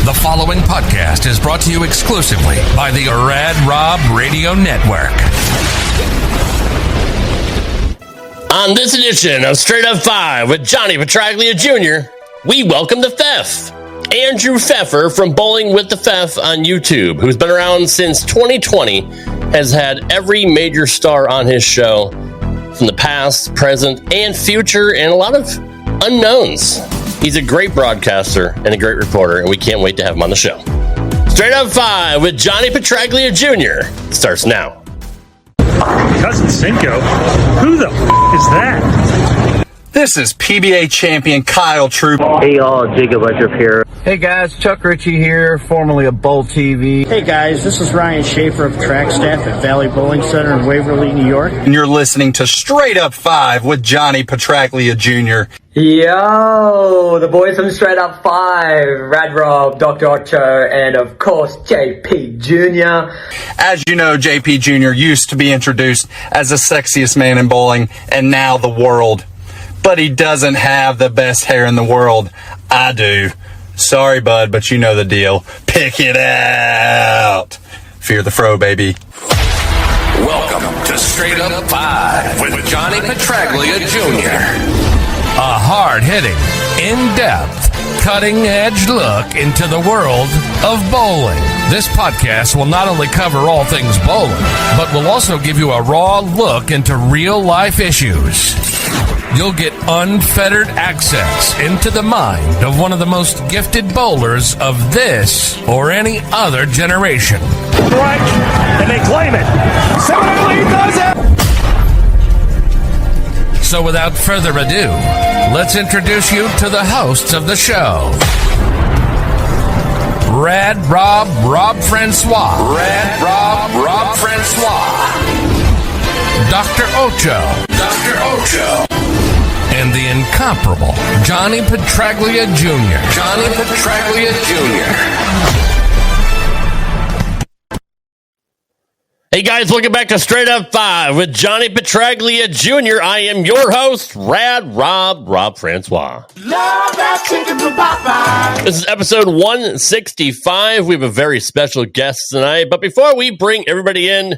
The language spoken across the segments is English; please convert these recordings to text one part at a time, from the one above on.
The following podcast is brought to you exclusively by the Rad Rob Radio Network. On this edition of Straight Up 5 with Johnny Petraglia Jr., we welcome the Fef. Andrew Fefer from Bowling With The Fef on YouTube, who's been around since 2020, has had every major star on his show from the past, present, and future, and a lot of unknowns. He's a great broadcaster and a great reporter, and we can't wait to have him on the show. Straight Up 5 with Johnny Petraglia Jr. starts now. Cousin Cinco? Who the is that? This is PBA champion Kyle Troop. Hey y'all, Jacob Electric here. Hey guys, Chuck Ritchie here, formerly of Bowl TV. Hey guys, this is Ryan Schaefer of track staff at Valley Bowling Center in Waverly, New York. And you're listening to Straight Up 5 with Johnny Petraglia Jr. Yo, the boys from Straight Up 5, Rad Rob, Dr Ocho, and of course JP Jr. As you know, JP Jr. used to be introduced as the sexiest man in bowling, and now the world. But he doesn't have the best hair in the world. I do. Sorry, bud, but you know the deal. Pick it out. Fear the fro, baby. Welcome to Straight Up 5 with Johnny Petraglia Jr. A hard-hitting, in-depth, cutting-edge look into the world of bowling. This podcast will not only cover all things bowling, but will also give you a raw look into real-life issues. You'll get unfettered access into the mind of one of the most gifted bowlers of this or any other generation. Strike, and they claim it. Similarly does it. So without further ado, let's introduce you to the hosts of the show. Rad Rob, Rob Francois. Rad Rob, Rob Francois. Dr Ocho. Dr Ocho. And the incomparable Johnny Petraglia Jr. Johnny Petraglia Jr. Hey guys, welcome back to Straight Up 5 with Johnny Petraglia Jr. I am your host, Rad Rob, Rob Francois. This is episode 165. We have a very special guest tonight. But before we bring everybody in,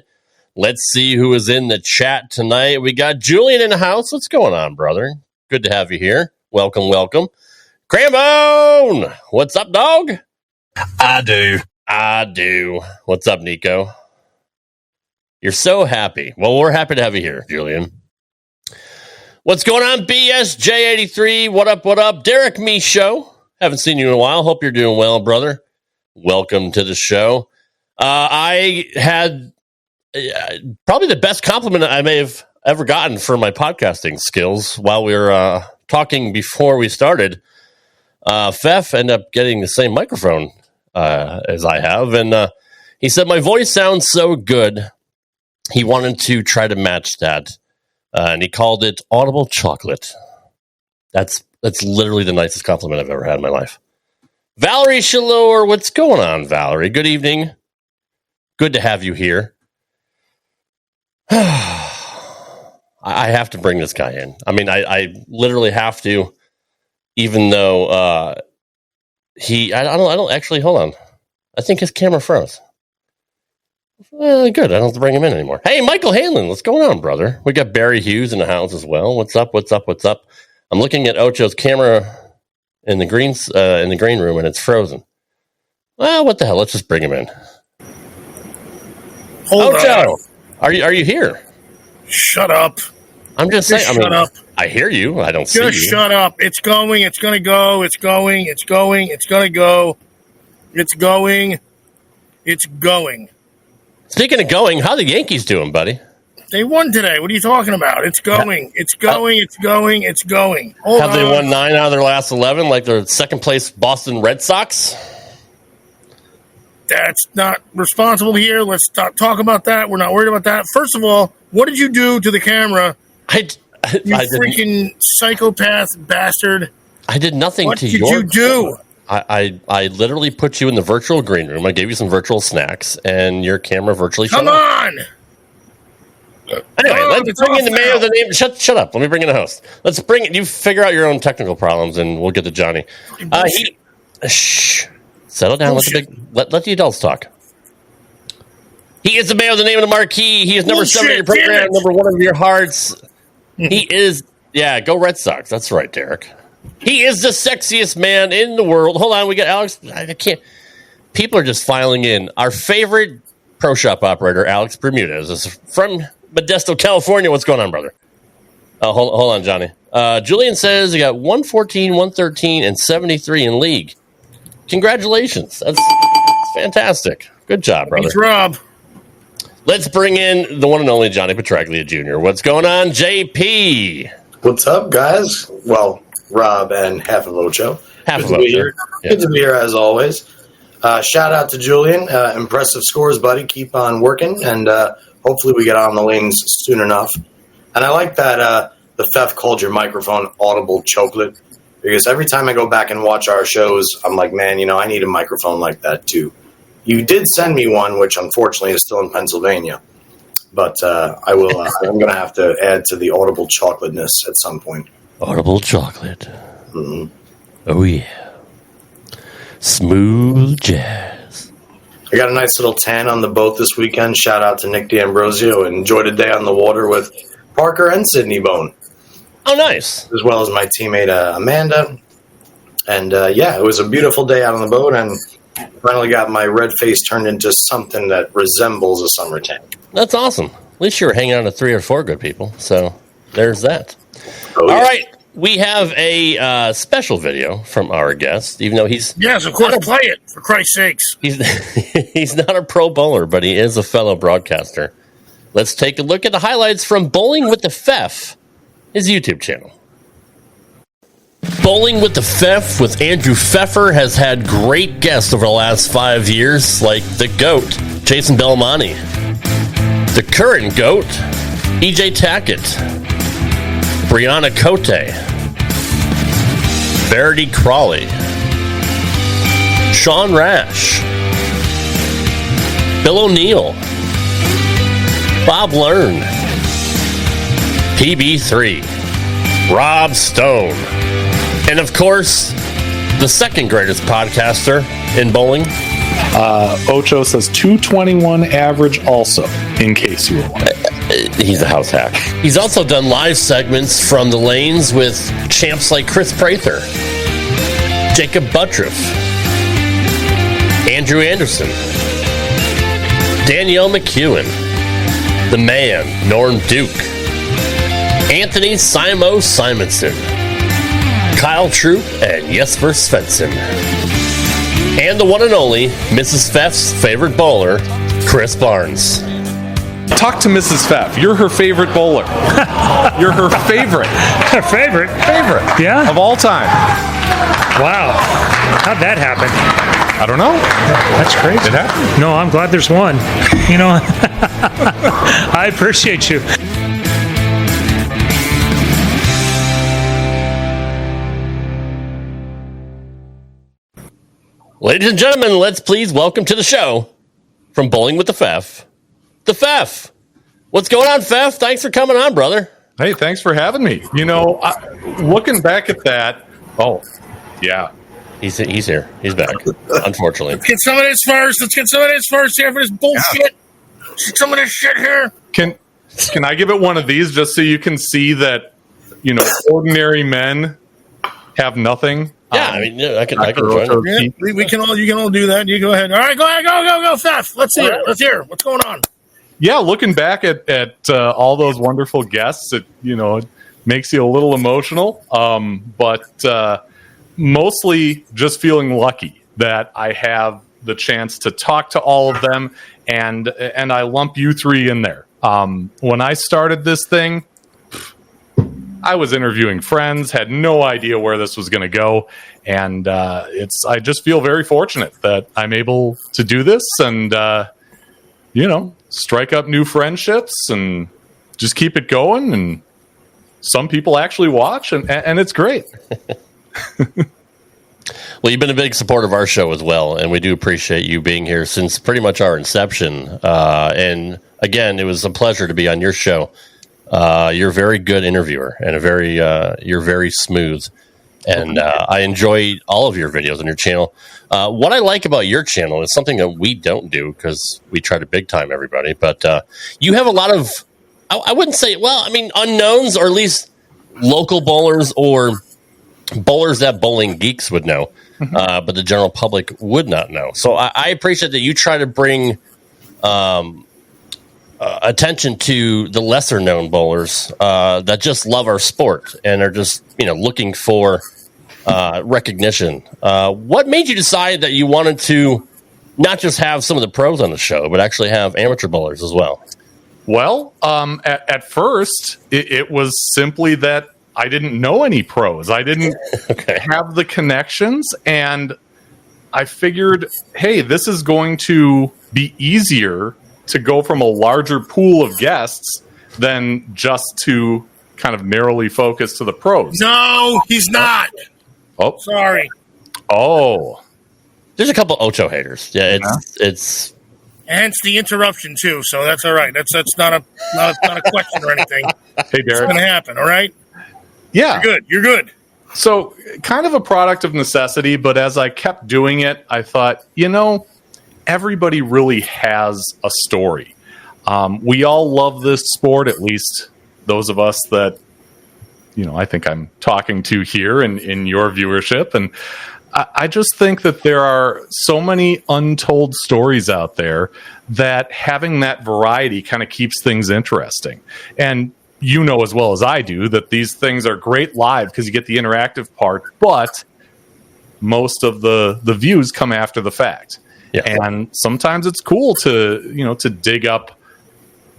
let's see who is in the chat tonight. We got Julian in the house. What's going on, brother? Good to have you here. Welcome, welcome. Crambone! What's up, dog? I do. What's up, Nico? You're so happy. Well, we're happy to have you here, Julian. What's going on, BSJ83? What up, what up? Derek Michaud. Haven't seen you in a while. Hope you're doing well, brother. Welcome to the show. I had probably the best compliment I may have ever gotten for my podcasting skills while we were talking before we started. Fef ended up getting the same microphone as I have, and he said my voice sounds so good. He wanted to try to match that, and he called it audible chocolate. That's literally the nicest compliment I've ever had in my life. Valerie Shalor, what's going on, Valerie? Good evening. Good to have you here. I have to bring this guy in. I mean, I literally have to, even though I don't actually, hold on. I think his camera froze. Good. I don't have to bring him in anymore. Hey, Michael Hanlon, what's going on, brother? We got Barry Hughes in the house as well. What's up? I'm looking at Ocho's camera in the green room, and it's frozen. Well, what the hell? Let's just bring him in. Hold Ocho, on. are you here? Shut up. I'm just saying. Shut up. I hear you. I don't see you. Just shut up. It's going. It's going to go. It's going. It's going. It's going to go. It's going. It's going. Speaking of going, how the Yankees doing, buddy? They won today. What are you talking about? It's going. It's going. It's going. It's going. Hold Have on. they won 9 out of their last 11 like their second place Boston Red Sox? That's not responsible here. Let's stop talk about that. We're not worried about that. First of all, what did you do to the camera? I freaking psychopath bastard. I did nothing what to did your you do? I literally put you in the virtual green room. I gave you some virtual snacks, and your camera virtually shut Come off. on! Anyway, let's bring in the mayor of the name. Shut up. Let me bring in the host. Let's bring it. You figure out your own technical problems, and we'll get to Johnny. Shh. Settle down. Let the adults talk. He is the man with the name of the marquee. He is number 7 in your program, number 1 of your hearts. He is, go Red Sox. That's right, Derek. He is the sexiest man in the world. Hold on, we got Alex. I can't. People are just filing in. Our favorite pro shop operator, Alex Bermudez, is from Modesto, California. What's going on, brother? Hold on, Johnny. Julian says he got 114, 113, and 73 in league. Congratulations. That's fantastic. Good job, brother. Thanks, Rob. Let's bring in the one and only Johnny Petraglia Jr. What's going on, JP? What's up, guys? Well, Rob and half of Ocho. Half of Ocho. Yeah. Good to be here, as always. Shout out to Julian. Impressive scores, buddy. Keep on working, and hopefully we get on the lanes soon enough. And I like that the Fef called your microphone audible chocolate, because every time I go back and watch our shows, I'm like, man, I need a microphone like that, too. You did send me one, which unfortunately is still in Pennsylvania. But I will. I'm going to have to add to the audible chocolateness at some point. Audible chocolate. Mm-hmm. Oh, yeah. Smooth jazz. I got a nice little tan on the boat this weekend. Shout out to Nick D'Ambrosio. Enjoyed a day on the water with Parker and Sydney Bone. Oh, nice. As well as my teammate Amanda. And it was a beautiful day out on the boat, and finally got my red face turned into something that resembles a summer tan. That's awesome. At least you were hanging out with 3 or 4 good people. So there's that. Oh, all right. We have a special video from our guest, even though he's... Yes, of course, play it, for Christ's sakes. He's not a pro bowler, but he is a fellow broadcaster. Let's take a look at the highlights from Bowling With The Fef, his YouTube channel. Bowling With The Fef with Andrew Fefer has had great guests over the last 5 years, like the GOAT, Jason Belmonte, the current GOAT, EJ Tackett, Brianna Cote, Verity Crawley, Sean Rash, Bill O'Neill, Bob Learn, PB3, Rob Stone, and of course, the second greatest podcaster in bowling. Ocho says 221 average also, in case you were wondering. He's a house hack. He's also done live segments from the lanes with champs like Chris Prather, Jacob Buttriff, Andrew Anderson, Danielle McEwen, the man, Norm Duke, Anthony Simo Simonson, Kyle Troop, and Jesper Svensson. And the one and only Mrs. Fef's favorite bowler, Chris Barnes. Talk to Mrs. Fef. You're her favorite bowler. You're her favorite. Her favorite? Favorite. Yeah? Of all time. Wow. How'd that happen? I don't know. That's crazy. It happened. No, I'm glad there's one. I appreciate you. Ladies and gentlemen, let's please welcome to the show from Bowling With The Fef, the Fef. What's going on, Fef? Thanks for coming on, brother. Hey, thanks for having me. Looking back at that, yeah. He's here. He's back, unfortunately. Let's get some of this first. Here for this bullshit. Yeah. Some of this shit here. Can I give it one of these just so you can see that, ordinary men have nothing? Yeah, I can join. Yeah, we can all. You can all do that. You go ahead. All right, go, Fef. Let's see it. Let's hear what's going on. Yeah, looking back at all those wonderful guests, it makes you a little emotional. But mostly just feeling lucky that I have the chance to talk to all of them, and I lump you 3 in there. When I started this thing, I was interviewing friends, had no idea where this was going to go, and I just feel very fortunate that I'm able to do this and strike up new friendships and just keep it going. And some people actually watch, and it's great. Well, you've been a big supporter of our show as well, and we do appreciate you being here since pretty much our inception. And again, it was a pleasure to be on your show. You're a very good interviewer and you're very smooth. And I enjoy all of your videos on your channel. What I like about your channel is something that we don't do because we try to big time everybody. But you have a lot of, I wouldn't say, well, I mean, unknowns, or at least local bowlers or bowlers that bowling geeks would know, but the general public would not know. So I appreciate that you try to bring attention to the lesser known bowlers that just love our sport and are just, looking for recognition. What made you decide that you wanted to not just have some of the pros on the show, but actually have amateur bowlers as well? Well, at first, it was simply that I didn't know any pros. I didn't have the connections, and I figured, hey, this is going to be easier to go from a larger pool of guests than just to kind of narrowly focus to the pros. No, he's not. Oh, sorry. Oh, there's a couple Ocho haters. Yeah, it's. Hence the interruption too. So that's all right. That's not a question or anything. Hey, Derek, it's going to happen. All right. Yeah, You're good. So, kind of a product of necessity, but as I kept doing it, I thought, everybody really has a story. We all love this sport, at least those of us that, I think I'm talking to here in your viewership. And I just think that there are so many untold stories out there that having that variety kind of keeps things interesting. And you know as well as I do that these things are great live because you get the interactive part, but most of the views come after the fact. Yeah. And sometimes it's cool to, to dig up,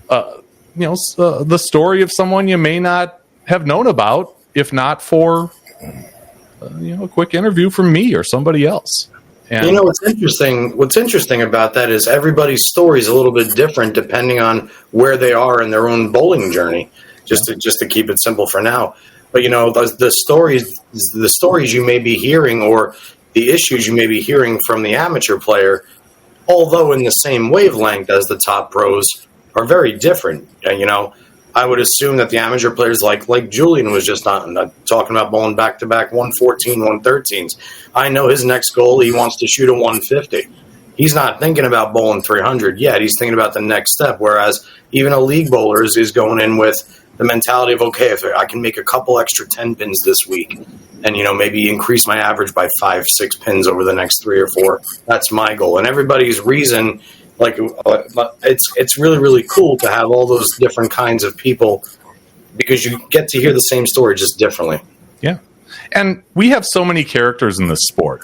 the story of someone you may not have known about, if not for, a quick interview from me or somebody else. And what's interesting about that is everybody's story is a little bit different depending on where they are in their own bowling journey. Just to keep it simple for now, but the stories you may be hearing or the issues you may be hearing from the amateur player, although in the same wavelength as the top pros, are very different. I would assume that the amateur players like Julian was just talking about bowling back-to-back 114, 113s. I know his next goal, he wants to shoot a 150. He's not thinking about bowling 300 yet. He's thinking about the next step, whereas even a league bowler is going in with the mentality of, okay, if I can make a couple extra 10 pins this week and, maybe increase my average by 5-6 pins over the next 3 or 4, that's my goal. And everybody's reason, it's really, really cool to have all those different kinds of people because you get to hear the same story just differently. Yeah. And we have so many characters in this sport.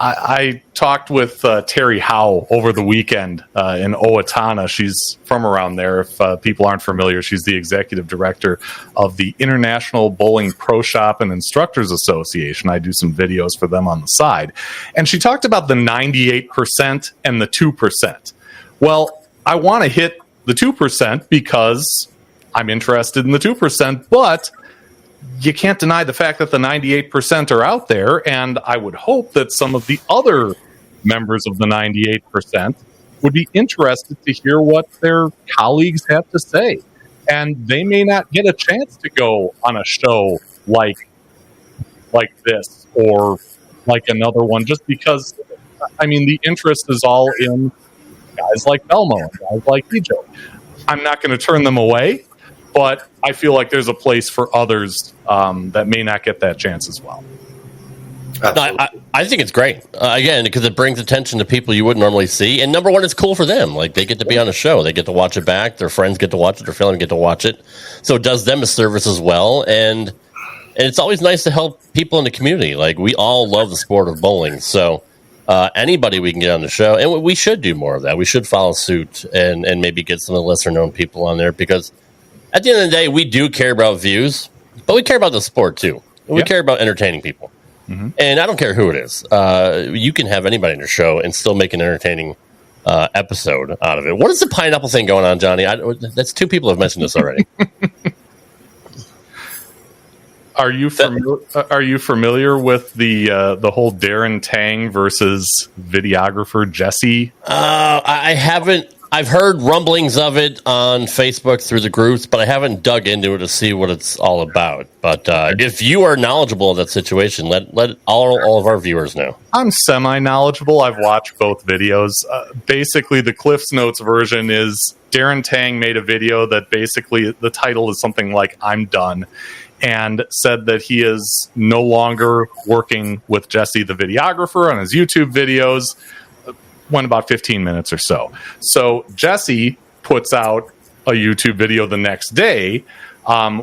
I talked with Terry Howe over the weekend in Owatonna. She's from around there. If people aren't familiar, she's the executive director of the International Bowling Pro Shop and Instructors Association. I do some videos for them on the side. And she talked about the 98% and the 2%. Well, I want to hit the 2% because I'm interested in the 2%, but you can't deny the fact that the 98% are out there, and I would hope that some of the other members of the 98% would be interested to hear what their colleagues have to say. And they may not get a chance to go on a show like this or like another one just because, the interest is all in guys like Belmo and guys like Ejo. I'm not going to turn them away, but I feel like there's a place for others that may not get that chance as well. I think it's great. Again, because it brings attention to people you wouldn't normally see. And number one, it's cool for them. They get to be on a show. They get to watch it back. Their friends get to watch it. Their family get to watch it. So it does them a service as well. And it's always nice to help people in the community. We all love the sport of bowling. So anybody we can get on the show. And we should do more of that. We should follow suit and maybe get some of the lesser-known people on there because at the end of the day, we do care about views, but we care about the sport too. We care about entertaining people. Mm-hmm. And I don't care who it is. You can have anybody in your show and still make an entertaining episode out of it. What is the pineapple thing going on, Johnny? That's 2 people have mentioned this already. Are you familiar with the whole Darren Tang versus videographer Jesse? I haven't I've heard rumblings of it on Facebook through the groups, but I haven't dug into it to see what it's all about. But if you are knowledgeable of that situation, let all of our viewers know. I'm semi-knowledgeable. I've watched both videos. Basically, the Cliff's Notes version is Darren Tang made a video that basically the title is something like "I'm done," and said that he is no longer working with Jesse, the videographer, on his YouTube videos. Went about 15 minutes or so. So Jesse puts out a YouTube video the next day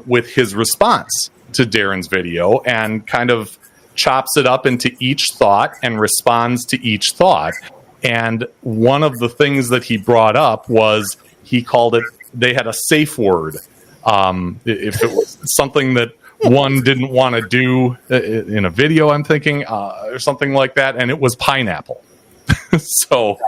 with his response to Darren's video and kind of chops it up into each thought and responds to each thought. And one of the things that he brought up was he called it, they had a safe word. If it was something that one didn't want to do in a video, I'm thinking, or something like that, and it was pineapple. So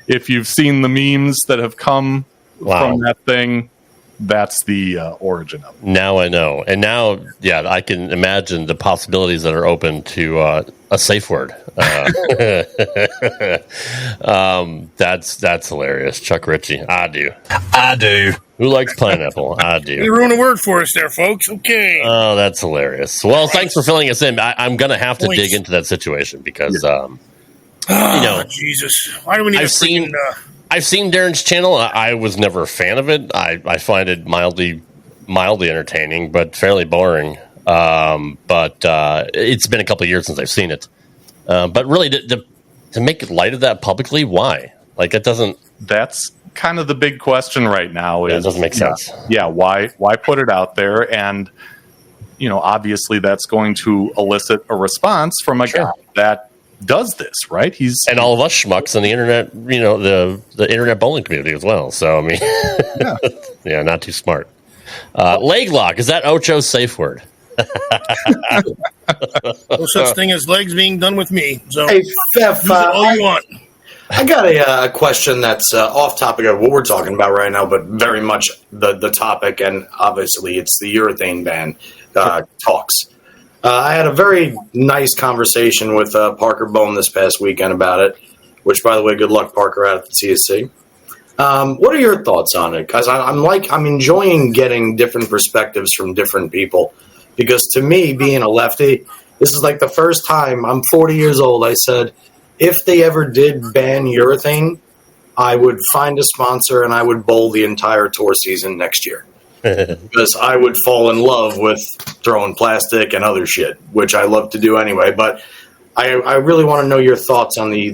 if you've seen the memes that have come from that thing, that's the origin of it. Now I know. And now, yeah, I can imagine the possibilities that are open to a safe word. That's hilarious. Chuck Ritchie. I do. Who likes pineapple? I do. You ruined a word for us there, folks. Okay. Oh, that's hilarious. Well, thanks for filling us in. I'm going to have to dig into that situation because... Jesus! Why do we need I've seen Darren's channel. I was never a fan of it. I find it mildly entertaining, but fairly boring. But it's been a couple of years since I've seen it. But really, to make light of that publicly, why? Like, it doesn't. That's kind of the big question right now. It doesn't make sense. Yeah. Why put it out there? And obviously, that's going to elicit a response from a guy that does this, right? And all of us schmucks in the internet, the internet bowling community as well. So I mean, yeah, not too smart. Leg lock, is that Ocho's safe word? No such thing as legs being done with me. So hey, Fef, all you want. I got a question that's off topic of what we're talking about right now, but very much the topic, and obviously it's the urethane ban talks. I had a very nice conversation with Parker Bone this past weekend about it, which, by the way, good luck, Parker, out at the CSC. What are your thoughts on it? Because I'm enjoying getting different perspectives from different people. Because to me, being a lefty, this is like the first time, I'm 40 years old, I said, if they ever did ban urethane, I would find a sponsor and I would bowl the entire tour season next year. Because I would fall in love with throwing plastic and other shit, which I love to do anyway. But I really want to know your thoughts on the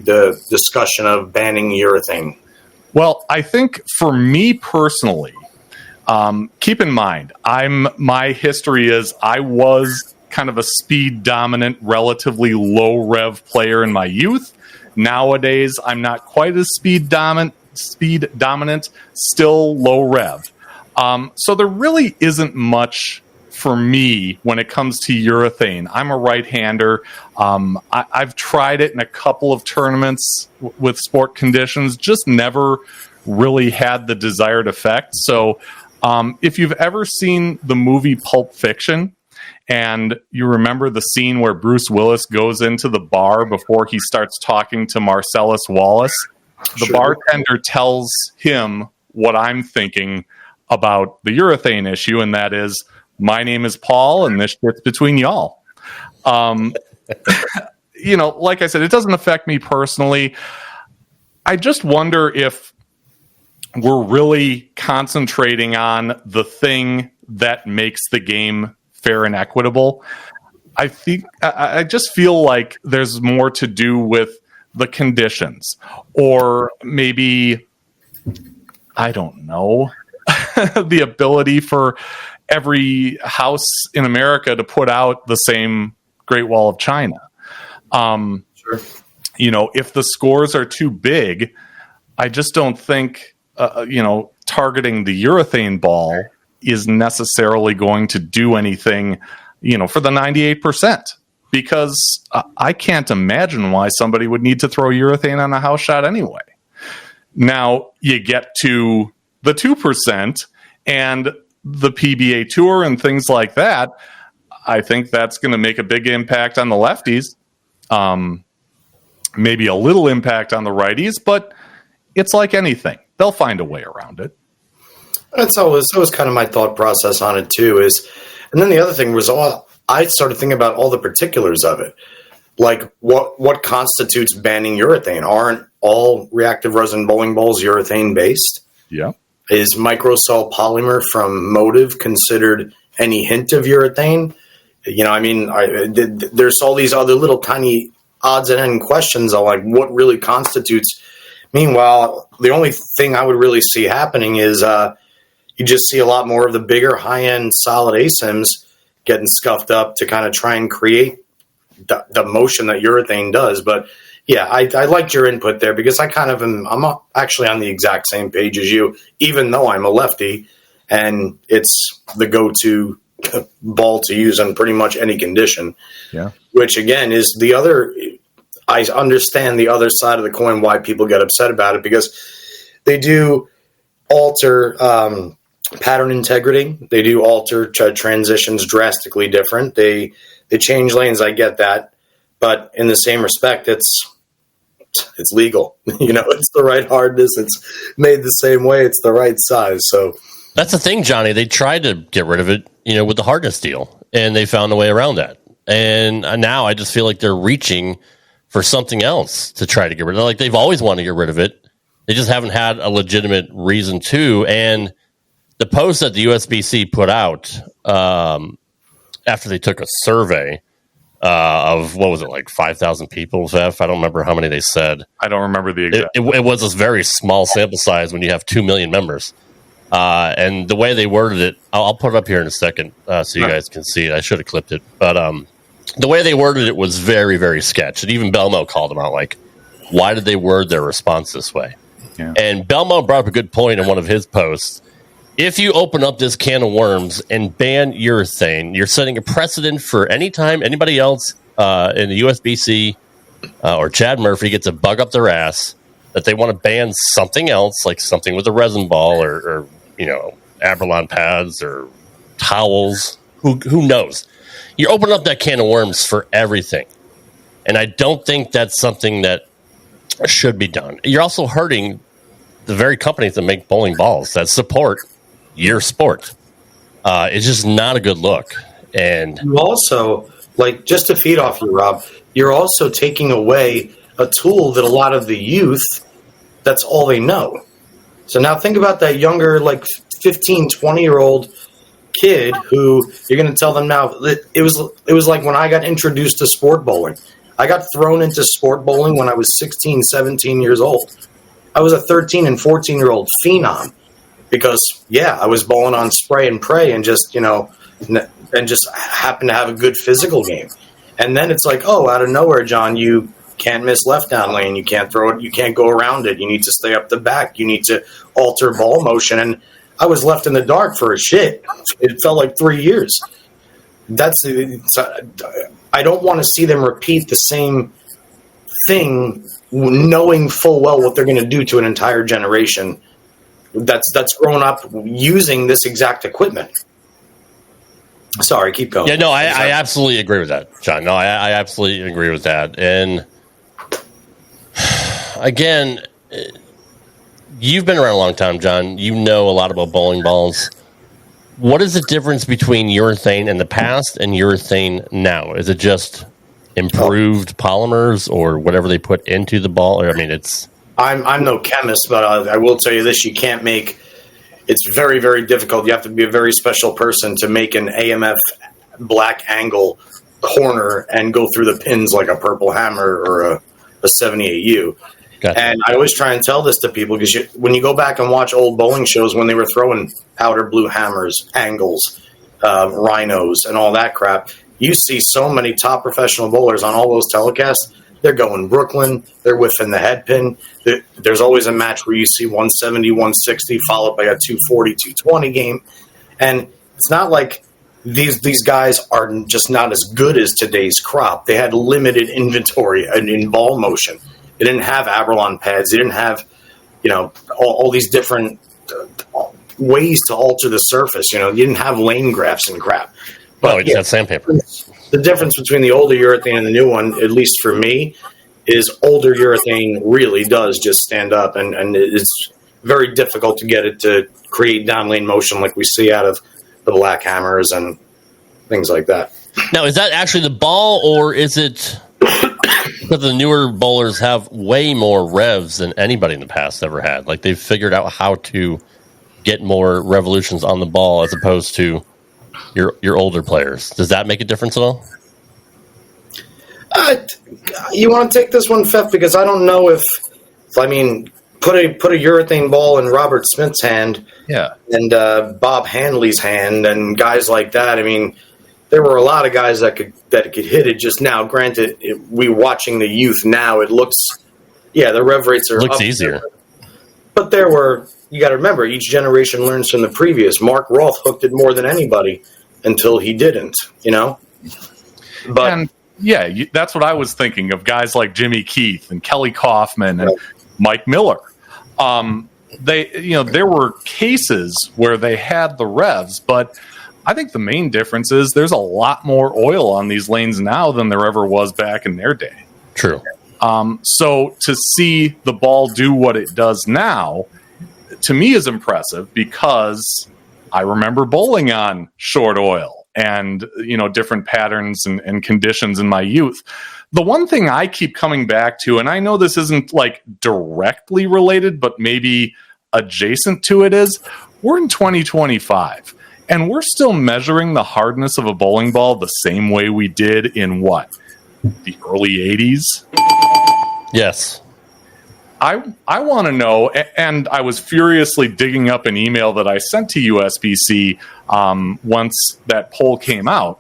discussion of banning urethane. Well, I think for me personally, keep in mind, my history is I was kind of a speed dominant, relatively low rev player in my youth. Nowadays, I'm not quite as speed dominant, still low rev. So there really isn't much for me when it comes to urethane. I'm a right-hander. I've tried it in a couple of tournaments with sport conditions, just never really had the desired effect. So if you've ever seen the movie Pulp Fiction, and you remember the scene where Bruce Willis goes into the bar before he starts talking to Marcellus Wallace, the bartender tells him what I'm thinking about the urethane issue, and that is, my name is Paul, and this shit's between y'all. Like I said, it doesn't affect me personally. I just wonder if we're really concentrating on the thing that makes the game fair and equitable. I just feel like there's more to do with the conditions, or maybe, I don't know, the ability for every house in America to put out the same Great Wall of China. If the scores are too big, I just don't think, targeting the urethane ball is necessarily going to do anything, for the 98%, because I can't imagine why somebody would need to throw urethane on a house shot anyway. Now you get to the 2% and the PBA Tour and things like that. I think that's going to make a big impact on the lefties, maybe a little impact on the righties, but it's like anything. they'll find a way around it. That was kind of my thought process on it too. And then the other thing was, I started thinking about all the particulars of it, like what constitutes banning urethane. Aren't all reactive resin bowling balls urethane based? Yeah. Is microcell polymer from Motive considered any hint of urethane? There's all these other little tiny odds and end questions on like what really constitutes. Meanwhile, the only thing I would really see happening is you just see a lot more of the bigger high-end solid ASIMs getting scuffed up to kind of try and create the motion that urethane does. But yeah, I liked your input there because I'm actually on the exact same page as you, even though I'm a lefty and it's the go-to ball to use in pretty much any condition. Yeah. Which again is the other, I understand the other side of the coin why people get upset about it, because they do alter pattern integrity. They do alter transitions drastically different. They change lanes. I get that. But in the same respect, it's legal. It's the right hardness. It's made the same way. It's the right size. So that's the thing, Johnny. They tried to get rid of it, with the hardness deal, and they found a way around that. And now I just feel like they're reaching for something else to try to get rid of it. Like they've always wanted to get rid of it. They just haven't had a legitimate reason to. And the post that the USBC put out after they took a survey of, what was it, like 5,000 people, Fef? I don't remember how many they said. I don't remember the exact. It was a very small sample size when you have 2 million members. And the way they worded it, I'll put it up here in a second so you guys can see it. I should have clipped it. But the way they worded it was very, very sketch. And even Belmo called them out, like, why did they word their response this way? Yeah. And Belmo brought up a good point in one of his posts. If you open up this can of worms and ban urethane, you're setting a precedent for any time anybody else in the USBC or Chad Murphy gets a bug up their ass that they want to ban something else, like something with a resin ball or Abralon pads or towels. Who knows? You're opening up that can of worms for everything. And I don't think that's something that should be done. You're also hurting the very companies that make bowling balls that support your sport. It's just not a good look. And you also, like, just to feed off you, Rob, you're also taking away a tool that a lot of the youth, that's all they know. So now think about that younger, like 15, 20-year-old kid who you're going to tell them now. It was like when I got introduced to sport bowling. I got thrown into sport bowling when I was 16, 17 years old. I was a 13 and 14-year-old phenom because, I was bowling on spray and pray and just, and just happened to have a good physical game. And then it's like, out of nowhere, John, you can't miss left down lane. You can't throw it. You can't go around it. You need to stay up the back. You need to alter ball motion. And I was left in the dark for a shit. It felt like 3 years. I don't want to see them repeat the same thing, knowing full well what they're going to do to an entire generation that's grown up using this exact equipment. Sorry, keep going. Yeah, no, I absolutely agree with that, John. No, I absolutely agree with that. And again, you've been around a long time, John. You know a lot about bowling balls. What is the difference between urethane in the past and urethane now? Is it just improved polymers or whatever they put into the ball? Or, I mean, I'm no chemist, but I will tell you this: you can't make. It's very, very difficult. You have to be a very special person to make an AMF black angle corner and go through the pins like a purple hammer or a 78U. Gotcha. And I always try and tell this to people because when you go back and watch old bowling shows when they were throwing powder blue hammers, angles, rhinos, and all that crap, you see so many top professional bowlers on all those telecasts. They're going Brooklyn. They're whiffing the head pin. There's always a match where you see 170, 160 followed by a 240, 220 game. And it's not like these guys are just not as good as today's crop. They had limited inventory in ball motion. They didn't have Abralon pads. They didn't have, all these different ways to alter the surface. You didn't have lane graphs and crap. But you just had sandpaper. The difference between the older urethane and the new one, at least for me, is older urethane really does just stand up, and very difficult to get it to create down lane motion like we see out of the black hammers and things like that. Now, is that actually the ball, or is it because the newer bowlers have way more revs than anybody in the past ever had? Like, they've figured out how to get more revolutions on the ball as opposed to your older players. Does that make a difference at all? You want to take this one, Fef, because I don't know if I mean, put a urethane ball in Robert Smith's hand, and Bob Handley's hand, and guys like that. I mean, there were a lot of guys that could hit it just now. Granted, we watching the youth now, it looks, the rev rates are looks up easier. But there were, you got to remember, each generation learns from the previous. Mark Roth hooked it more than anybody until he didn't, But and that's what I was thinking of, guys like Jimmy Keith and Kelly Kaufman and Mike Miller. There were cases where they had the revs, but I think the main difference is there's a lot more oil on these lanes now than there ever was back in their day. True. So to see the ball do what it does now, to me, is impressive because I remember bowling on short oil and, different patterns and conditions in my youth. The one thing I keep coming back to, and I know this isn't like directly related, but maybe adjacent to it, is we're in 2025 and we're still measuring the hardness of a bowling ball the same way we did in the early 80s? Yes. I want to know, and I was furiously digging up an email that I sent to USBC once that poll came out.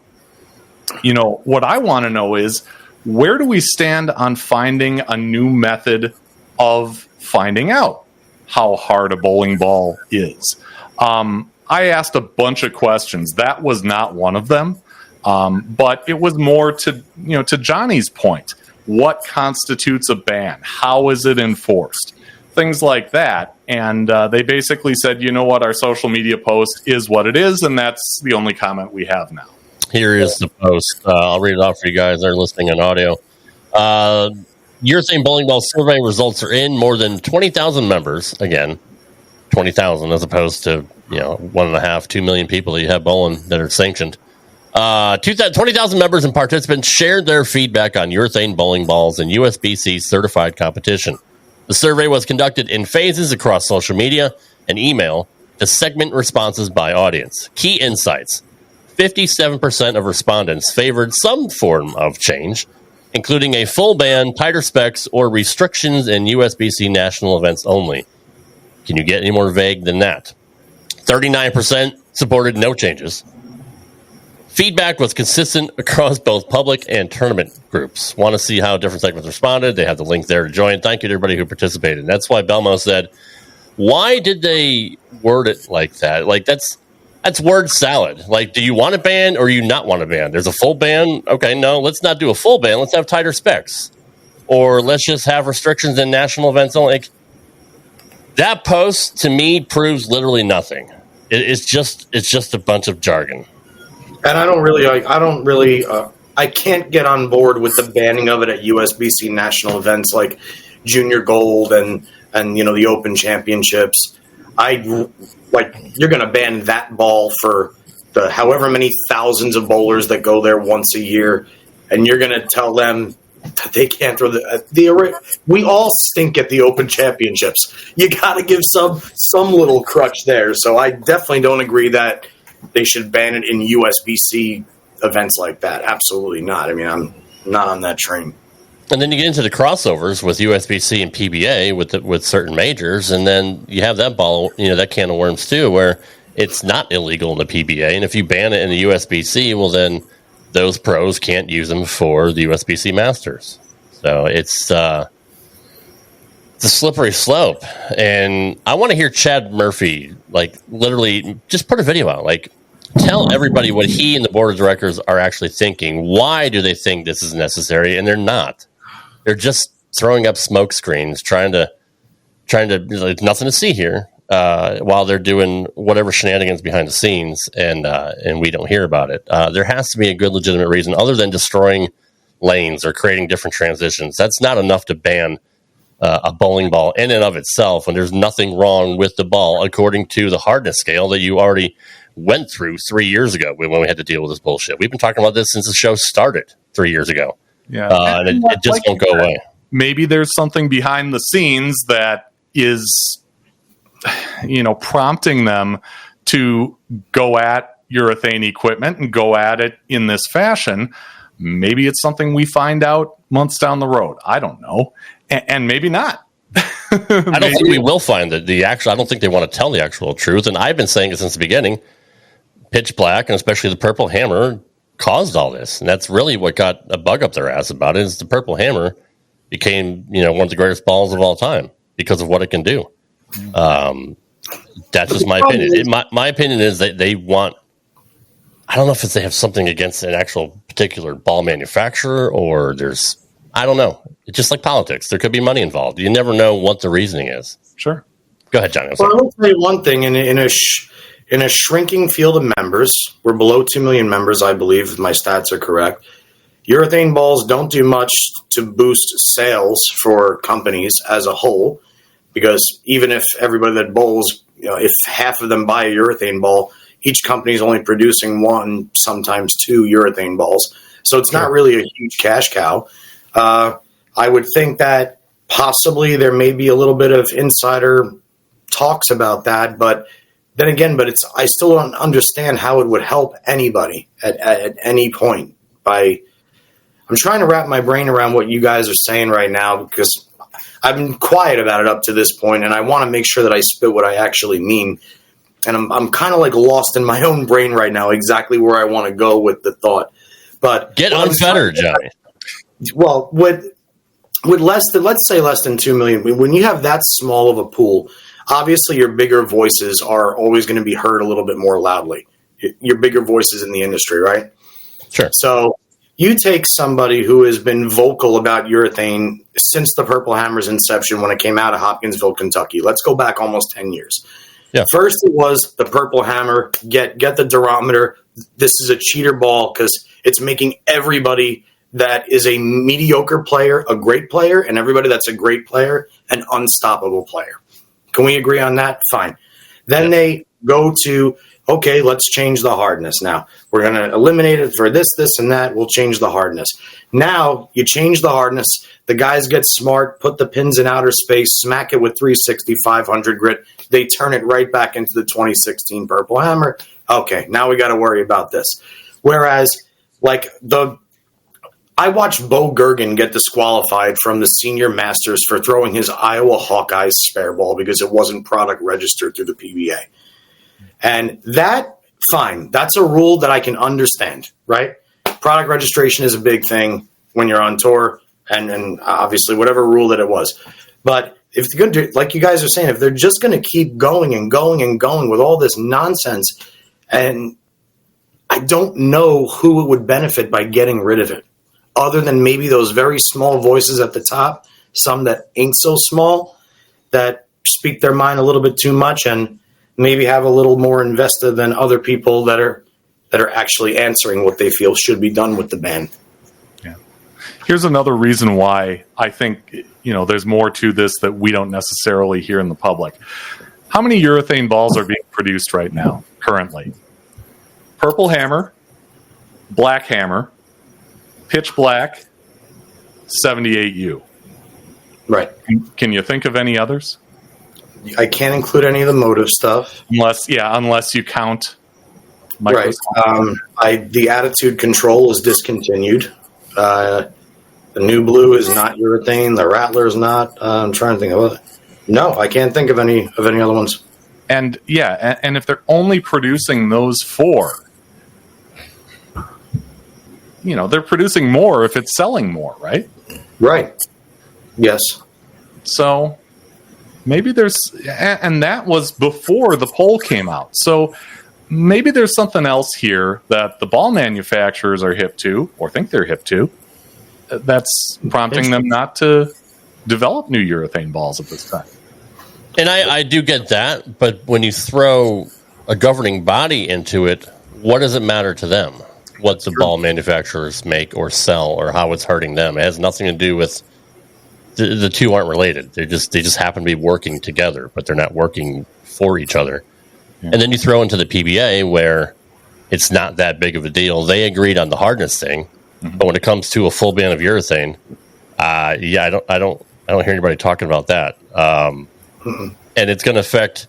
What I want to know is, where do we stand on finding a new method of finding out how hard a bowling ball is? I asked a bunch of questions. That was not one of them, but it was more to Johnny's point. What constitutes a ban? How is it enforced? Things like that. And they basically said, our social media post is what it is, and that's the only comment we have now. Here is the post. I'll read it off for you guys that are listening on audio. Urethane Bowling Ball survey results are in. More than 20,000 members. Again, 20,000 as opposed to 1.5, 2 million people that you have bowling that are sanctioned. 20,000 members and participants shared their feedback on urethane bowling balls in USBC's certified competition. The survey was conducted in phases across social media and email to segment responses by audience. Key insights: 57% of respondents favored some form of change, including a full ban, tighter specs, or restrictions in USBC national events only. Can you get any more vague than that? 39% supported no changes. Feedback was consistent across both public and tournament groups. Want to see how different segments responded? They have the link there to join. Thank you to everybody who participated. And that's why Belmo said, why did they word it like that? Like, that's word salad. Like, do you want a ban or you not want a ban? There's a full ban. Okay, no, let's not do a full ban. Let's have tighter specs. Or let's just have restrictions in national events only. Like, that post, to me, proves literally nothing. It's just a bunch of jargon. And I can't get on board with the banning of it at USBC national events like Junior Gold and the Open Championships. You're going to ban that ball for the however many thousands of bowlers that go there once a year, and you're going to tell them that they can't throw we all stink at the Open Championships. You got to give some little crutch there. So I definitely don't agree that they should ban it in USBC events like that. Absolutely not. I mean, I'm not on that train. And then you get into the crossovers with USBC and PBA with certain majors, and then you have that ball, that can of worms too, where it's not illegal in the PBA, and if you ban it in the USBC, well, then those pros can't use them for the USBC Masters. So it's a slippery slope, and I want to hear Chad Murphy, literally just put a video out, tell everybody what he and the board of directors are actually thinking. Why do they think this is necessary? And they're not. They're just throwing up smoke screens, trying to nothing to see here, while they're doing whatever shenanigans behind the scenes, and we don't hear about it. There has to be a good legitimate reason other than destroying lanes or creating different transitions. That's not enough to ban a bowling ball in and of itself, and there's nothing wrong with the ball according to the hardness scale that you already went through 3 years ago when we had to deal with this bullshit. We've been talking about this since the show started 3 years ago. Yeah, and it just won't go away. Maybe there's something behind the scenes that is, prompting them to go at urethane equipment and go at it in this fashion. Maybe it's something we find out months down the road. I don't know. And maybe not. I don't think we will find the actual. I don't think they want to tell the actual truth. And I've been saying it since the beginning. Pitch Black and especially the Purple Hammer caused all this, and that's really what got a bug up their ass about it. Is the Purple Hammer became one of the greatest balls of all time because of what it can do. That's just my opinion. My opinion is that they want. I don't know if they have something against an actual particular ball manufacturer or there's. I don't know. It's just like politics. There could be money involved. You never know what the reasoning is. Sure. Go ahead, Johnny. Well, I will tell you one thing. In a shrinking field of members, we're below 2 million members, I believe, if my stats are correct. Urethane balls don't do much to boost sales for companies as a whole, because even if everybody that bowls, if half of them buy a urethane ball, each company is only producing 1, sometimes 2 urethane balls. So it's not really a huge cash cow. I would think that possibly there may be a little bit of insider talks about that, but then again, I still don't understand how it would help anybody at any point. I'm trying to wrap my brain around what you guys are saying right now, because I've been quiet about it up to this point, and I want to make sure that I spit what I actually mean. And I'm kind of like lost in my own brain right now, exactly where I want to go with the thought. But get unfettered, Johnny. Well, with let's say less than 2 million, when you have that small of a pool, obviously your bigger voices are always going to be heard a little bit more loudly. Your bigger voices in the industry, right? Sure. So you take somebody who has been vocal about urethane since the Purple Hammer's inception when it came out of Hopkinsville, Kentucky. Let's go back almost 10 years. Yeah. First it was the Purple Hammer, get the durometer. This is a cheater ball because it's making everybody that is a mediocre player a great player, and everybody that's a great player an unstoppable player. Can we agree on that? Fine. Then they go to, okay, let's change the hardness now. We're going to eliminate it for this, and that. We'll change the hardness. Now you change the hardness. The guys get smart, put the pins in outer space, smack it with 360, 500 grit. They turn it right back into the 2016 Purple Hammer. Okay, now we got to worry about this. Whereas, I watched Bo Gergen get disqualified from the Senior Masters for throwing his Iowa Hawkeyes spare ball because it wasn't product registered through the PBA. And fine, that's a rule that I can understand, right? Product registration is a big thing when you're on tour, and obviously whatever rule that it was. But if they're going to, like you guys are saying, if they're just going to keep going and going and going with all this nonsense, and I don't know who it would benefit by getting rid of it, other than maybe those very small voices at the top, some that ain't so small, that speak their mind a little bit too much and maybe have a little more invested than other people that are actually answering what they feel should be done with the band. Yeah. Here's another reason why I think, there's more to this that we don't necessarily hear in the public. How many urethane balls are being produced right now, currently? Purple Hammer, Black Hammer, Pitch Black, 78U. Right. Can you think of any others? I can't include any of the motive stuff. Unless you count. Right. The Attitude Control is discontinued. The New Blue is not urethane. The Rattler is not. I'm trying to think of it. No, I can't think of any other ones. And if they're only producing those 4, they're producing more if it's selling more, right? Right. Yes. So maybe and that was before the poll came out. So maybe there's something else here that the ball manufacturers are hip to, or think they're hip to, that's prompting them not to develop new urethane balls at this time. And I do get that, but when you throw a governing body into it, what does it matter to them? What the ball manufacturers make or sell or how it's hurting them. It has nothing to do with the two aren't related. They just happen to be working together, but they're not working for each other. Yeah. And then you throw into the PBA where it's not that big of a deal. They agreed on the hardness thing, but when it comes to a full ban of urethane, I don't hear anybody talking about that. And it's going to affect.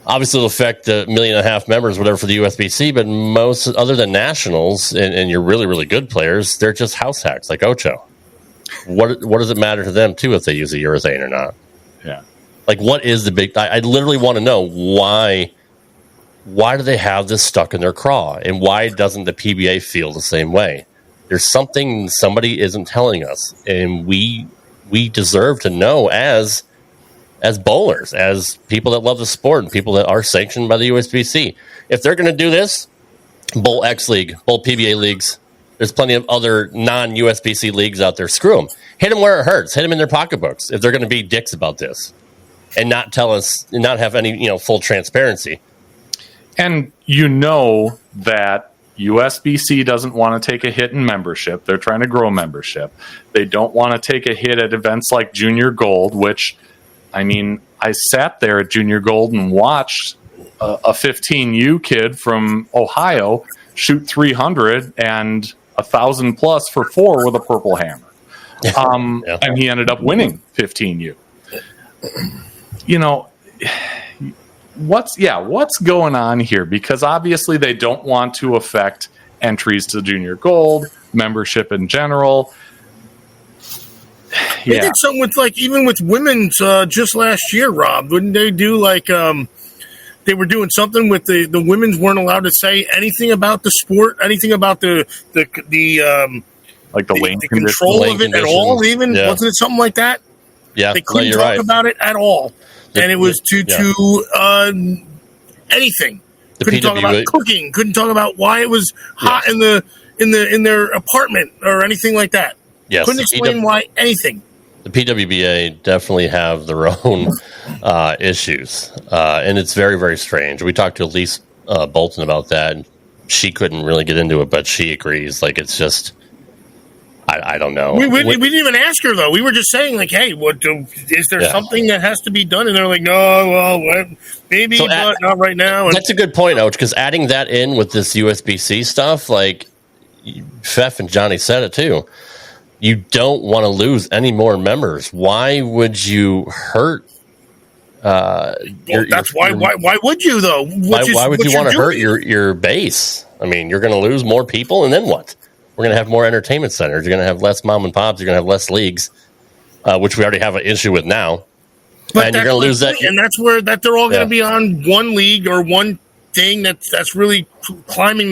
Obviously, it'll affect the 1.5 million members, whatever, for the USBC. But most, other than nationals and your really, really good players, they're just house hacks like Ocho. What does it matter to them too if they use a urethane or not? Yeah. Like, what is the big? I literally want to know why. Why do they have this stuck in their craw, and why doesn't the PBA feel the same way? There's something somebody isn't telling us, and we deserve to know as bowlers, as people that love the sport, and people that are sanctioned by the USBC. If they're going to do this, bowl X League, bowl PBA leagues. There's plenty of other non-USBC leagues out there. Screw them. Hit them where it hurts. Hit them in their pocketbooks if they're going to be dicks about this, and not tell us, and not have any full transparency. And that USBC doesn't want to take a hit in membership. They're trying to grow membership. They don't want to take a hit at events like Junior Gold, which, I mean, I sat there at Junior Gold and watched a 15U kid from Ohio shoot 300 and 1,000 plus for 4 with a purple hammer. And he ended up winning 15U. What's going on here? Because obviously they don't want to affect entries to Junior Gold, membership in general. They did something with, even with women's just last year, Rob. Wouldn't they do, they were doing something with the women's weren't allowed to say anything about the sport, anything about the lane control of it at all, even? Yeah. Wasn't it something like that? Yeah. They couldn't talk about it at all. And it was to anything. Couldn't talk about cooking. Couldn't talk about why it was hot in their apartment or anything like that. Yes, couldn't explain why anything. The PWBA definitely have their own issues, and it's very, very strange. We talked to Elise Bolton about that, and she couldn't really get into it, but she agrees. It's just. I don't know. We didn't even ask her, though. We were just saying, hey, is there something that has to be done? And they're like, no, maybe, but not right now. That's a good point, Oach, because adding that in with this USBC stuff, Fef and Johnny said it, too. You don't want to lose any more members. Why would you hurt? Why would you, though? Why would you want to hurt your base? I mean, you're going to lose more people, and then what? We're going to have more entertainment centers. You're going to have less mom and pops. You're going to have less leagues, which we already have an issue with now. And you're going to lose that. And that's where they're all going to be on one league or one thing that's really climbing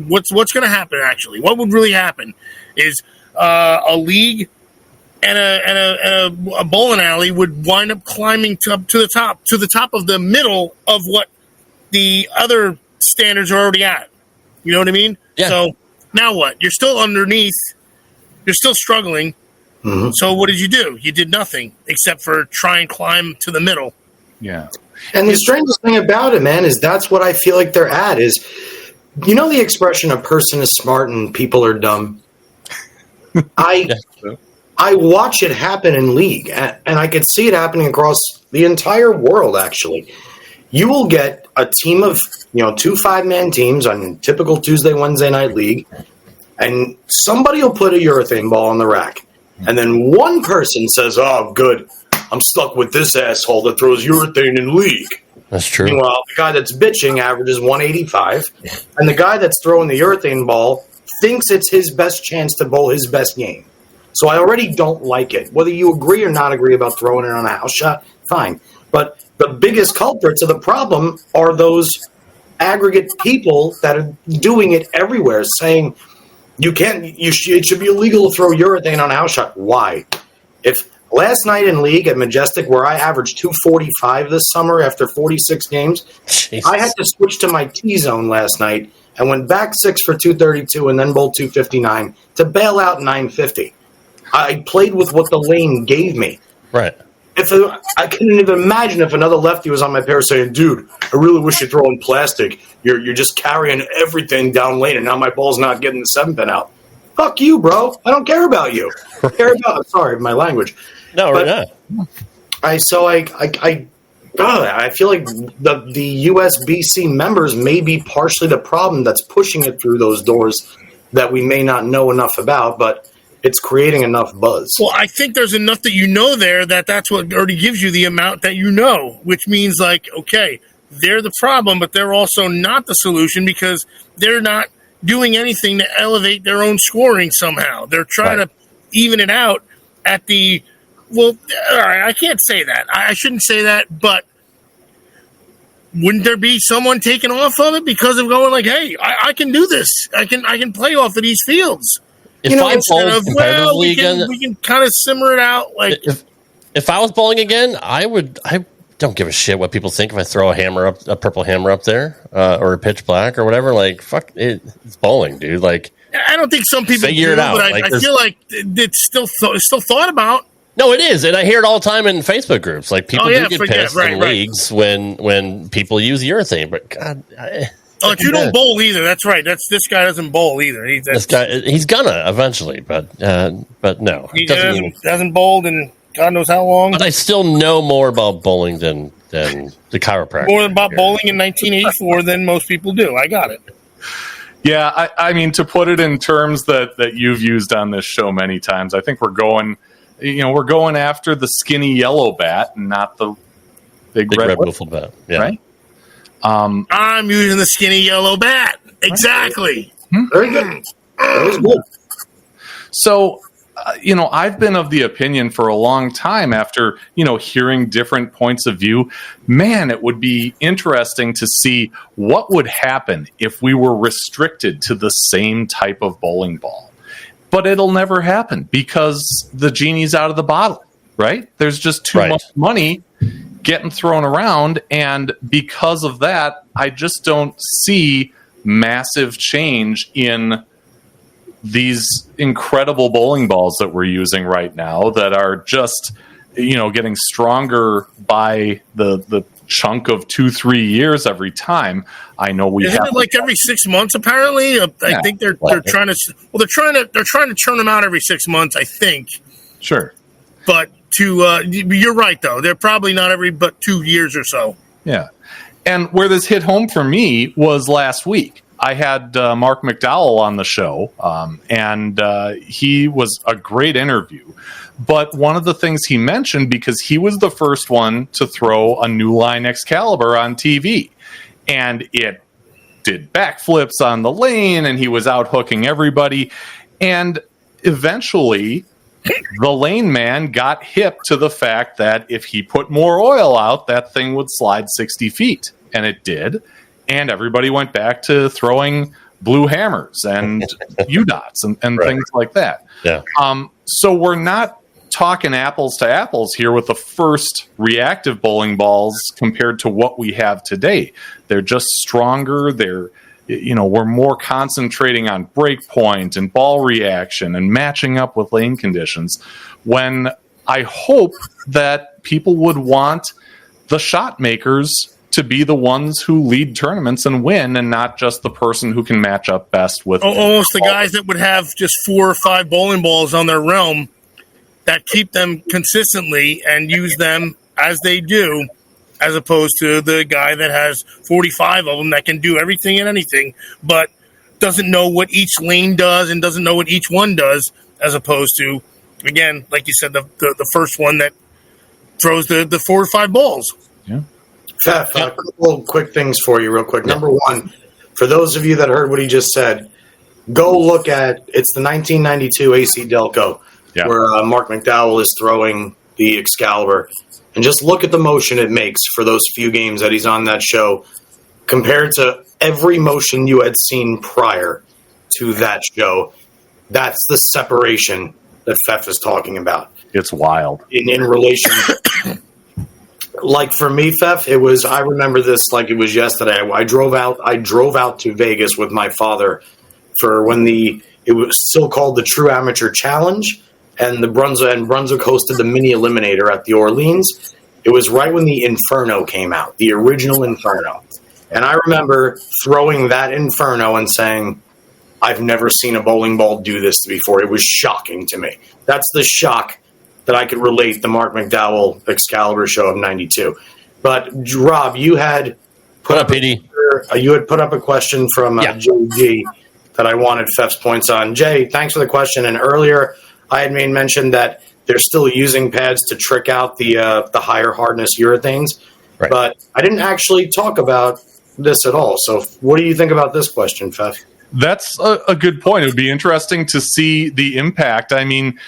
what's going to happen, actually. What would really happen is a league and a bowling alley would wind up climbing up to the top of the middle of what the other standards are already at. You know what I mean? Yeah. So now what? You're still underneath. You're still struggling. Mm-hmm. So what did you do? You did nothing except for try and climb to the middle. Yeah. And the strangest thing about it, man, is that's what I feel like they're at is, the expression a person is smart and people are dumb. I watch it happen in league, and I could see it happening across the entire world, actually. You will get a team of, 2 5-man teams on typical Tuesday, Wednesday night league, and somebody will put a urethane ball on the rack. And then one person says, oh, good, I'm stuck with this asshole that throws urethane in league. That's true. Meanwhile, the guy that's bitching averages 185, and the guy that's throwing the urethane ball thinks it's his best chance to bowl his best game. So I already don't like it. Whether you agree or not agree about throwing it on a house shot, fine. But the biggest culprits of the problem are those aggregate people that are doing it everywhere, saying it should be illegal to throw urethane on a house shot. Why? If last night in league at Majestic, where I averaged 245 this summer after 46 games, Jesus. I had to switch to my T-zone last night and went back 6 for 232 and then bowled 259 to bail out 950. I played with what the lane gave me. Right. I couldn't even imagine if another lefty was on my pair saying, dude, I really wish you'd throw in plastic. You're just carrying everything down lane, and now my ball's not getting the 7-pin out. Fuck you, bro. I don't care about you. I care about. Sorry, my language. No, we're not. I feel like the USBC members may be partially the problem that's pushing it through those doors that we may not know enough about, but it's creating enough buzz. Well, I think there's enough that you know there that's what already gives you the amount that you know, which means like, okay, they're the problem, but they're also not the solution because they're not doing anything to elevate their own scoring somehow. They're trying to even it out at the well. All right, I can't say that. I shouldn't say that, but wouldn't there be someone taken off of it because of going like, hey, I can do this. I can play off of these fields. If I bowled competitively again, we can kind of simmer it out. Like if I was bowling again, I don't give a shit what people think if I throw a purple hammer up there, or a pitch black or whatever. Like, fuck it, it's bowling, dude. Like, I don't think some people figure do, it out. But Like, I feel like it's still thought about. No, it is, and I hear it all the time in Facebook groups. Like, people do get pissed in leagues when people use urethane. But God, you don't bowl either. That's right. This guy doesn't bowl either. He's gonna eventually, but no, he hasn't bowled in God knows how long. But I still know more about bowling than the chiropractor. More about bowling in 1984 than most people do. I got it. Yeah, I mean, to put it in terms that you've used on this show many times, I think we're going after the skinny yellow bat and not the big red wiffle bat. Yeah. Right? I'm using the skinny yellow bat. Exactly. Very good. That was good. So, I've been of the opinion for a long time after, hearing different points of view, man, it would be interesting to see what would happen if we were restricted to the same type of bowling ball. But it'll never happen because the genie's out of the bottle, right? There's just too much money getting thrown around. And because of that, I just don't see massive change in these incredible bowling balls that we're using right now that are just, getting stronger by the chunk of 2-3 years every time. I know we Isn't it like every 6 months apparently? I think they're trying to churn them out every 6 months, I think. Sure. But you're right though. They're probably not every but 2 years or so. Yeah. And where this hit home for me was last week. I had Mark McDowell on the show, and he was a great interview. But one of the things he mentioned, because he was the first one to throw a new line Excalibur on TV, and it did backflips on the lane, and he was out hooking everybody. And eventually, the lane man got hip to the fact that if he put more oil out, that thing would slide 60 feet. And it did. And everybody went back to throwing blue hammers and U-dots and things like that. Yeah. So we're not talking apples to apples here with the first reactive bowling balls compared to what we have today. They're just stronger. We're more concentrating on break point and ball reaction and matching up with lane conditions, when I hope that people would want the shot makers to be the ones who lead tournaments and win, and not just the person who can match up best with almost the guys that would have just 4 or 5 bowling balls on their realm that keep them consistently and use them as they do, as opposed to the guy that has 45 of them that can do everything and anything, but doesn't know what each lane does and doesn't know what each one does, as opposed to, again, like you said, the first one that throws the 4 or 5 balls. Yeah. Fef, a couple quick things for you real quick. Number one, for those of you that heard what he just said, go look at, it's the 1992 AC Delco, where Mark McDowell is throwing the Excalibur. And just look at the motion it makes for those few games that he's on that show compared to every motion you had seen prior to that show. That's the separation that Fef is talking about. It's wild. In relation... Like for me, Fef, I remember this like it was yesterday. I drove out to Vegas with my father for when it was still called the True Amateur Challenge, and Brunswick hosted the mini eliminator at the Orleans. It was right when the Inferno came out, the original Inferno. And I remember throwing that Inferno and saying, I've never seen a bowling ball do this before. It was shocking to me. That's the shock that I could relate the Mark McDowell Excalibur show of 92. But Rob, you had put up a question from JG that I wanted Fef's points on. Jay, thanks for the question. And earlier I had made mention that they're still using pads to trick out the higher hardness urethanes. Right. But I didn't actually talk about this at all. So what do you think about this question, Fef? That's a good point. It would be interesting to see the impact. I mean,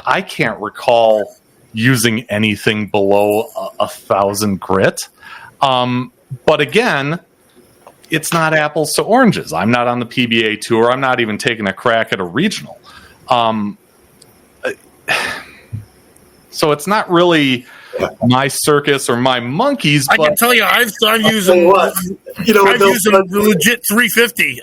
I can't recall using anything below 1,000 grit. But again, it's not apples to oranges. I'm not on the PBA tour. I'm not even taking a crack at a regional. So it's not really my circus or my monkeys. I can tell you, I've used them. I've used them legit 350.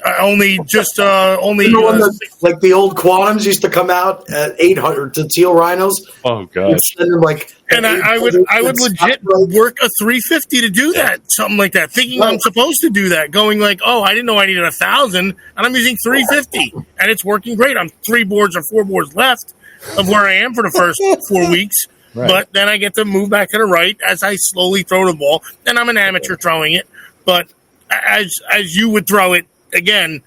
Like the old Quantums used to come out at 800 to teal rhinos. Oh gosh! I would legit work a 350 to do that, something like that, thinking I'm supposed to do that. Going like, oh, I didn't know I needed 1,000, and I'm using 350, and it's working great. I'm 3 boards or 4 boards left of where I am for the first 4 weeks. Right. But then I get to move back to the right as I slowly throw the ball. And I'm an amateur throwing it. But as you would throw it, again,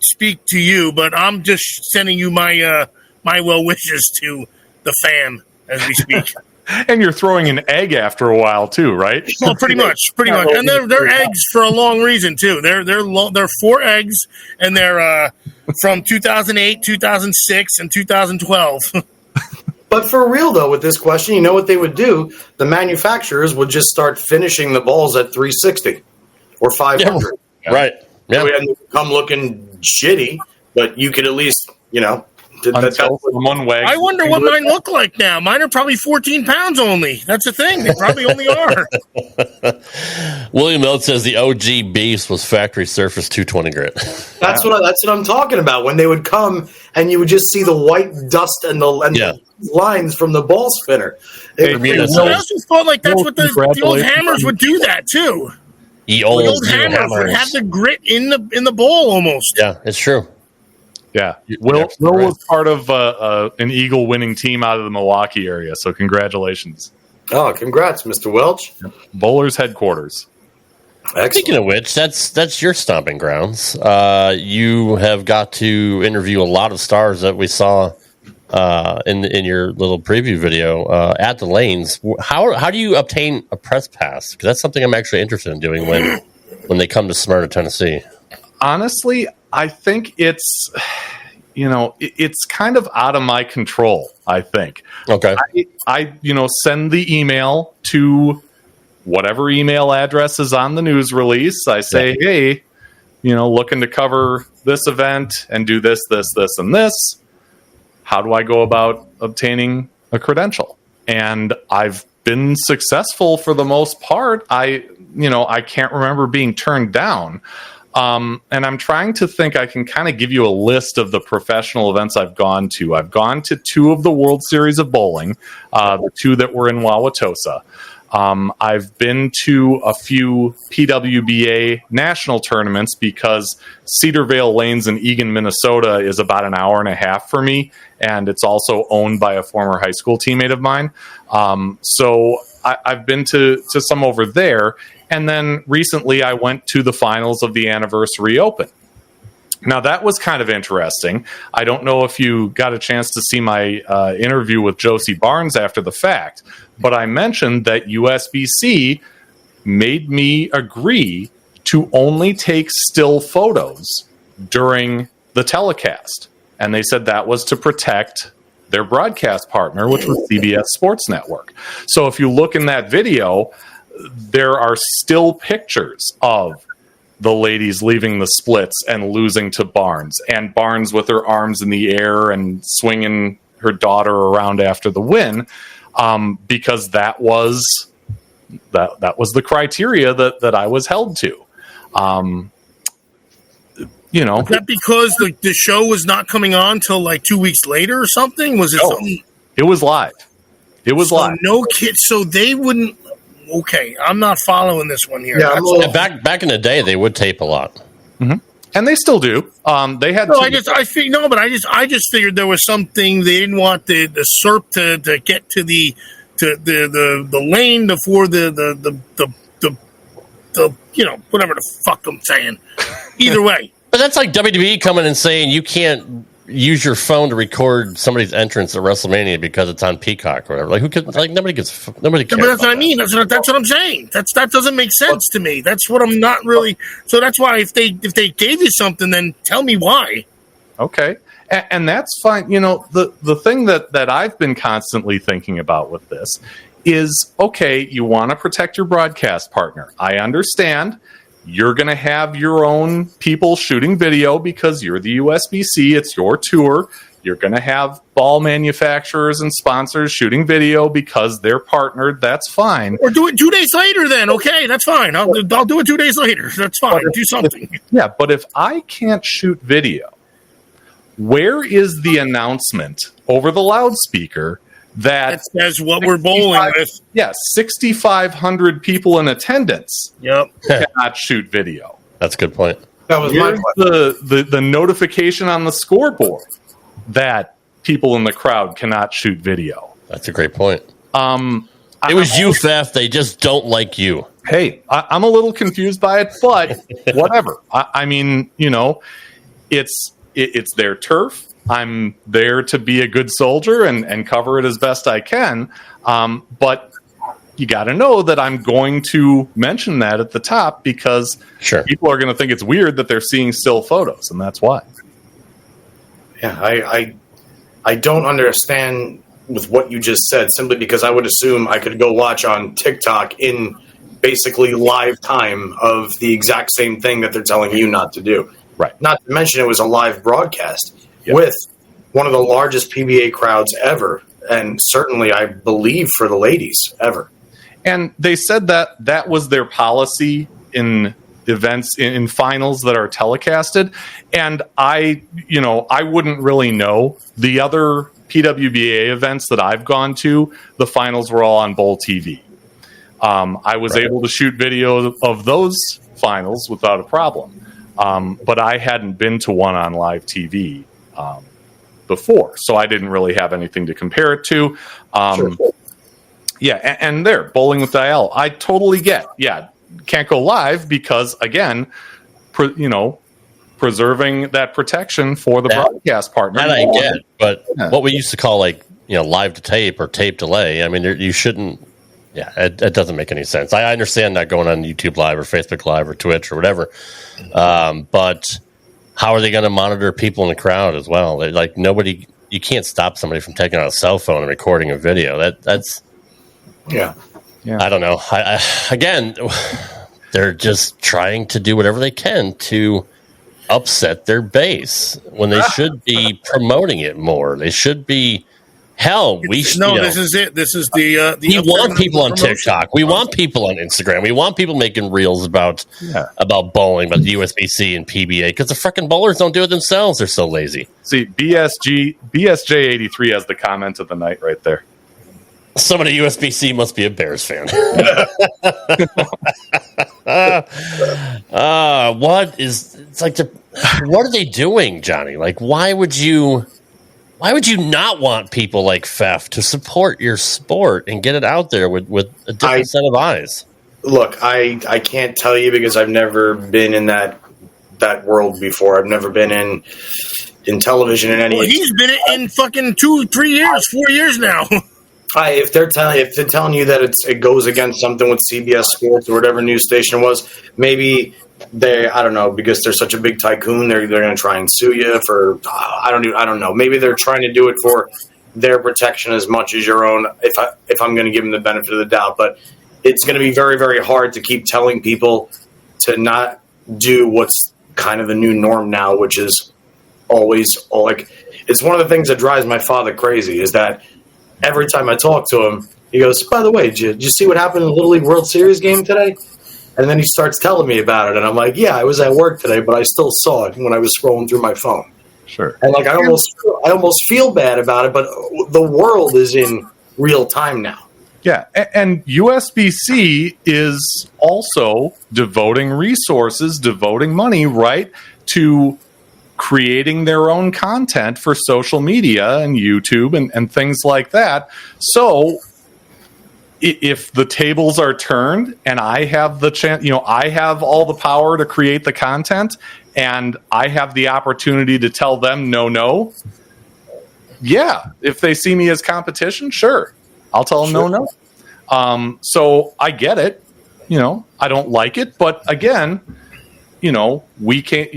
speak to you. But I'm just sending you my my well wishes to the fam as we speak. And you're throwing an egg after a while too, right? Well, pretty much. And they're eggs for a long reason too. They're 4 eggs, and they're from 2008, 2006, and 2012. But for real, though, with this question, you know what they would do? The manufacturers would just start finishing the balls at 360 or 500. Yeah. Right. Yeah. We hadn't come looking shitty, but you could at least, I wonder what mine look like now. Mine are probably 14 pounds only. That's the thing. They probably only are. William Oates says the OG Beast was factory surface 220 grit. That's what I'm talking about. When they would come and you would just see the white dust and the lines from the ball spinner. I also thought like that's what the old hammers would do that too. The old hammers would have the grit in the ball almost. Yeah, it's true. Yeah, Will was part of an Eagle winning team out of the Milwaukee area, so congratulations. Oh, congrats, Mr. Welch. Bowlers headquarters. Excellent. Speaking of which, that's your stomping grounds. You have got to interview a lot of stars that we saw in your little preview video at the lanes. How do you obtain a press pass? Because that's something I'm actually interested in doing when they come to Smyrna, Tennessee. Honestly, I think it's kind of out of my control, I think. Okay. I send the email to whatever email address is on the news release. I say, hey, looking to cover this event and do this, and this. How do I go about obtaining a credential? And I've been successful for the most part. I can't remember being turned down. And I'm trying to think I can kind of give you a list of the professional events I've gone to. I've gone to 2 of the World Series of Bowling, the 2 that were in Wauwatosa. I've been to a few PWBA national tournaments because Cedar Vale Lanes in Eagan, Minnesota is about an hour and a half for me, and it's also owned by a former high school teammate of mine. So I've been to some over there. And then recently I went to the finals of the Anniversary Open. Now, that was kind of interesting. I don't know if you got a chance to see my interview with Josie Barnes after the fact, but I mentioned that USBC made me agree to only take still photos during the telecast. And they said that was to protect their broadcast partner, which was CBS Sports Network. So if you look in that video, there are still pictures of the ladies leaving the splits and losing to Barnes, and Barnes with her arms in the air and swinging her daughter around after the win, because that was the criteria that I was held to. Is that because the show was not coming on till like 2 weeks later or something? Was it something? It was live. It was live. No kids, so they wouldn't. Okay, I'm not following this one here. Yeah, back in the day, they would tape a lot. Mm-hmm. And they still do. They had. No, I just figured there was something they didn't want the SERP to get to the lane before the whatever the fuck I'm saying. Either way. But that's like WWE coming and saying you can't use your phone to record somebody's entrance at WrestleMania because it's on Peacock or whatever. Like who could? Like nobody cares. Yeah, but that's what I mean. That's what I'm saying. That doesn't make sense to me. That's what I'm not really. So that's why if they gave you something, then tell me why. Okay, and that's fine. You know, the thing that I've been constantly thinking about with this is, okay, you want to protect your broadcast partner. I understand. You're going to have your own people shooting video because you're the USBC. It's your tour. You're going to have ball manufacturers and sponsors shooting video because they're partnered. That's fine. Or do it 2 days later then. Okay, that's fine. I'll do it 2 days later. That's fine. Do something. Yeah, but if I can't shoot video, where is the announcement over the loudspeaker that says what we're bowling with? Yes, 6,500 people in attendance. Yep, cannot shoot video. That's a good point. That was Here's the notification on the scoreboard that people in the crowd cannot shoot video. That's a great point. It was you, Fef. They just don't like you. Hey, I'm a little confused by it, but whatever. I mean, you know, it's their turf. I'm there to be a good soldier and cover it as best I can. But you got to know that I'm going to mention that at the top because people are going to think it's weird that they're seeing still photos, and that's why. Yeah, I don't understand with what you just said, simply because I would assume I could go watch on TikTok in basically live time of the exact same thing that they're telling you not to do. Right. Not to mention it was a live broadcast with one of the largest PBA crowds ever, and certainly, I believe, for the ladies ever. And they said that was their policy in events, in finals that are telecasted. And I wouldn't really know. The other PWBA events that I've gone to, the finals were all on Bowl TV. I was able to shoot video of those finals without a problem. But I hadn't been to one on live TV before, so I didn't really have anything to compare it to. Yeah, and there, Bowling with Dial, I totally get. Yeah, can't go live because, again, preserving that protection for the broadcast partner. That I get, but what we used to call live to tape or tape delay, I mean, you shouldn't. Yeah, it doesn't make any sense. I understand not going on YouTube Live or Facebook Live or Twitch or whatever, but how are they going to monitor people in the crowd as well? Like nobody, you can't stop somebody from taking out a cell phone and recording a video. That's yeah. I don't know. Again, they're just trying to do whatever they can to upset their base when they should be promoting it more. They should be. Hell, this is it. This is the we want people on TikTok. We want people on Instagram. We want people making reels about bowling, about the USBC and PBA, because the freaking bowlers don't do it themselves. They're so lazy. See, BSJ83 has the comment of the night right there. Somebody at USBC must be a Bears fan. What are they doing, Johnny? Like, why would you not want people like Fef to support your sport and get it out there with a different set of eyes? Look, I can't tell you because I've never been in that world before. I've never been in television in any. Well, he's been in fucking 2, 3 years, 4 years now. If they're telling you that it goes against something with CBS Sports or whatever news station it was, maybe. I don't know, because they're such a big tycoon, they're going to try and sue you for, I don't know. Maybe they're trying to do it for their protection as much as your own, if I'm going to give them the benefit of the doubt. But it's going to be very, very hard to keep telling people to not do what's kind of the new norm now, which is always, it's one of the things that drives my father crazy, is that every time I talk to him, he goes, by the way, did you see what happened in the Little League World Series game today? And then he starts telling me about it, and I'm like, yeah, I was at work today, but I still saw it when I was scrolling through my phone. Sure. And I almost feel bad about it, but the world is in real time now. Yeah, and USBC is also devoting resources, devoting money, right, to creating their own content for social media and YouTube and things like that. So if the tables are turned and I have the chance, I have all the power to create the content and I have the opportunity to tell them no. Yeah, if they see me as competition, sure, I'll tell them no. So I get it. I don't like it, but again, we can't.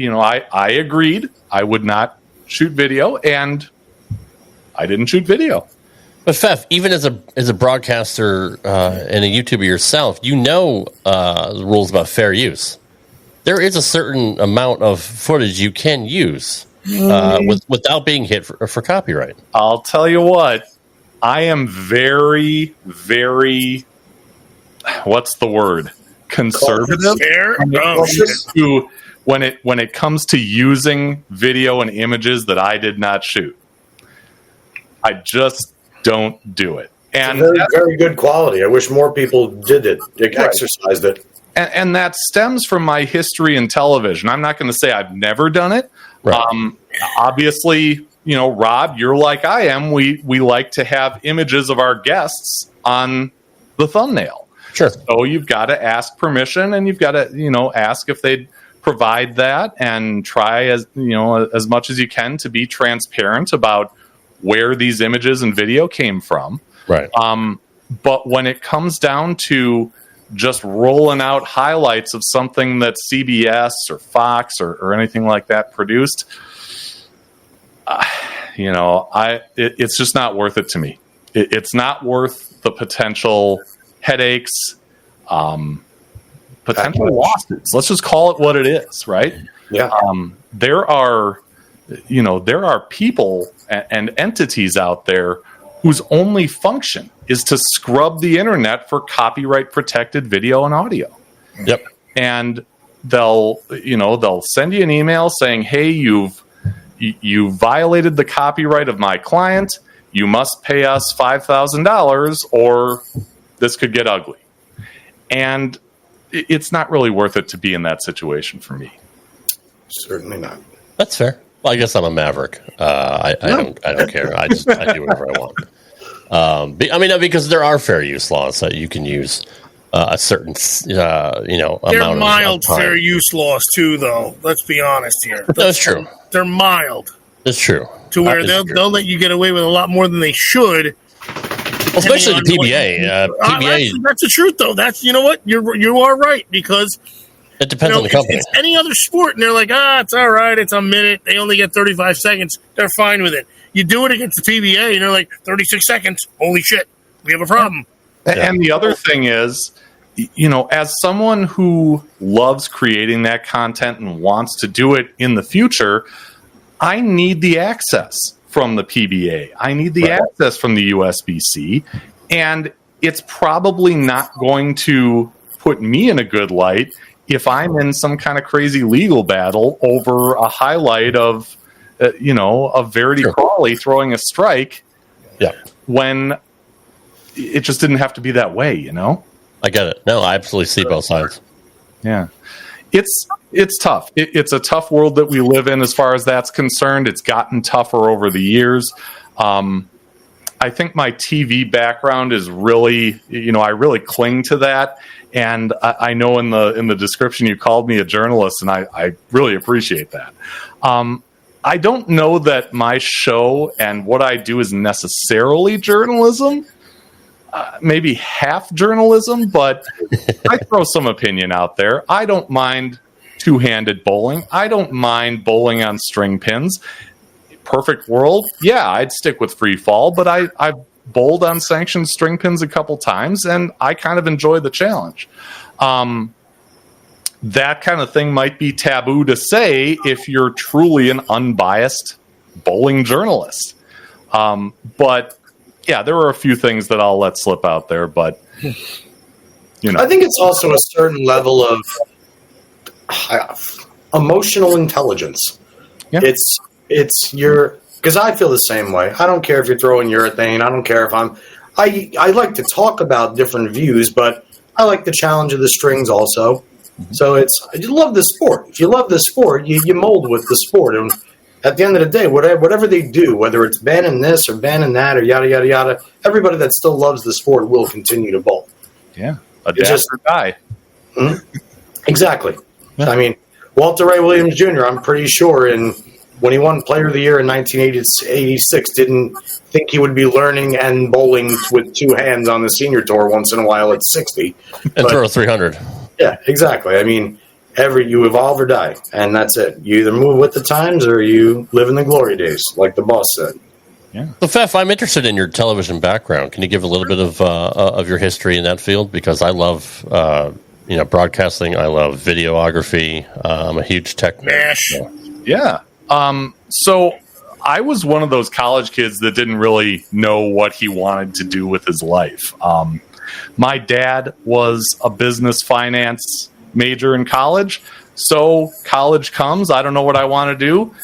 I agreed I would not shoot video, and I didn't shoot video. But Fef, even as a broadcaster and a YouTuber yourself, the rules about fair use. There is a certain amount of footage you can use without being hit for copyright. I'll tell you what, I am very, very, what's the word? Conservative when it comes to using video and images that I did not shoot. I just don't do it. And very, very good quality. I wish more people did it, exercised it. And that stems from my history in television. I'm not going to say I've never done it. Right. Obviously, Rob, you're like I am. We like to have images of our guests on the thumbnail. Sure. So you've got to ask permission, and you've got to, ask if they'd provide that, and try as much as you can to be transparent about where these images and video came from. Right. But when it comes down to just rolling out highlights of something that CBS or Fox or anything like that produced, it's just not worth it to me. It's not worth the potential headaches, potential lawsuits. Let's just call it what it is, right? Yeah. There are people and entities out there whose only function is to scrub the internet for copyright protected video and audio. Yep. And they'll send you an email saying, "Hey, you violated the copyright of my client. You must pay us $5,000 or this could get ugly." And it's not really worth it to be in that situation for me. Certainly not. That's fair. Well, I guess I'm a maverick. I don't care. I do whatever I want. Because there are fair use laws that you can use a certain amount of They're mild time. fair use laws too, though. Let's be honest here. That's true. They're mild. It's true. To where they'll let you get away with a lot more than they should. Especially the PBA. PBA. That's the truth, though. That's what you are right, because it depends on the company. It's any other sport, and they're like, it's all right. It's a minute. They only get 35 seconds. They're fine with it. You do it against the PBA, and they're like 36 seconds. Holy shit, we have a problem. And the other thing is, as someone who loves creating that content and wants to do it in the future, I need the access from the PBA. I need the access from the USBC, and it's probably not going to put me in a good light if I'm in some kind of crazy legal battle over a highlight of, of Verity Crawley throwing a strike. Yeah. When it just didn't have to be that way, I get it. No, I absolutely see both sides. Yeah. It's tough. It's a tough world that we live in as far as that's concerned. It's gotten tougher over the years. I think my TV background is really, I really cling to that. And I know in the description you called me a journalist, and I really appreciate that. I don't know that my show and what I do is necessarily journalism. Maybe half journalism, but I throw some opinion out there. I don't mind two-handed bowling. I don't mind bowling on string pins. Perfect world, yeah, I'd stick with free fall, but I've bowled on sanctioned string pins a couple times, and I kind of enjoy the challenge. That kind of thing might be taboo to say if you're truly an unbiased bowling journalist. But yeah, there are a few things that I'll let slip out there, but I think it's also a certain level of emotional intelligence. Yeah. It's because I feel the same way. I don't care if you're throwing urethane. I don't care if I like to talk about different views, but I like the challenge of the strings also. So you love the sport. If you love the sport, you mold with the sport. And at the end of the day, whatever they do, whether it's banning this or banning that or yada, yada, yada, everybody that still loves the sport will continue to bowl. Yeah. Adapt or die. Exactly. I mean, Walter Ray Williams Jr., I'm pretty sure, when he won Player of the Year in 1986, didn't think he would be learning and bowling with two hands on the senior tour once in a while at 60. And throw 300. Yeah, exactly. I mean, you evolve or die, and that's it. You either move with the times or you live in the glory days, like the boss said. Yeah. So, Fef, I'm interested in your television background. Can you give a little bit of your history in that field? Because I love broadcasting. I love videography. I'm a huge tech nerd. So. Yeah. So I was one of those college kids that didn't really know what he wanted to do with his life. My dad was a business finance major in college. So college comes, I don't know what I want to do.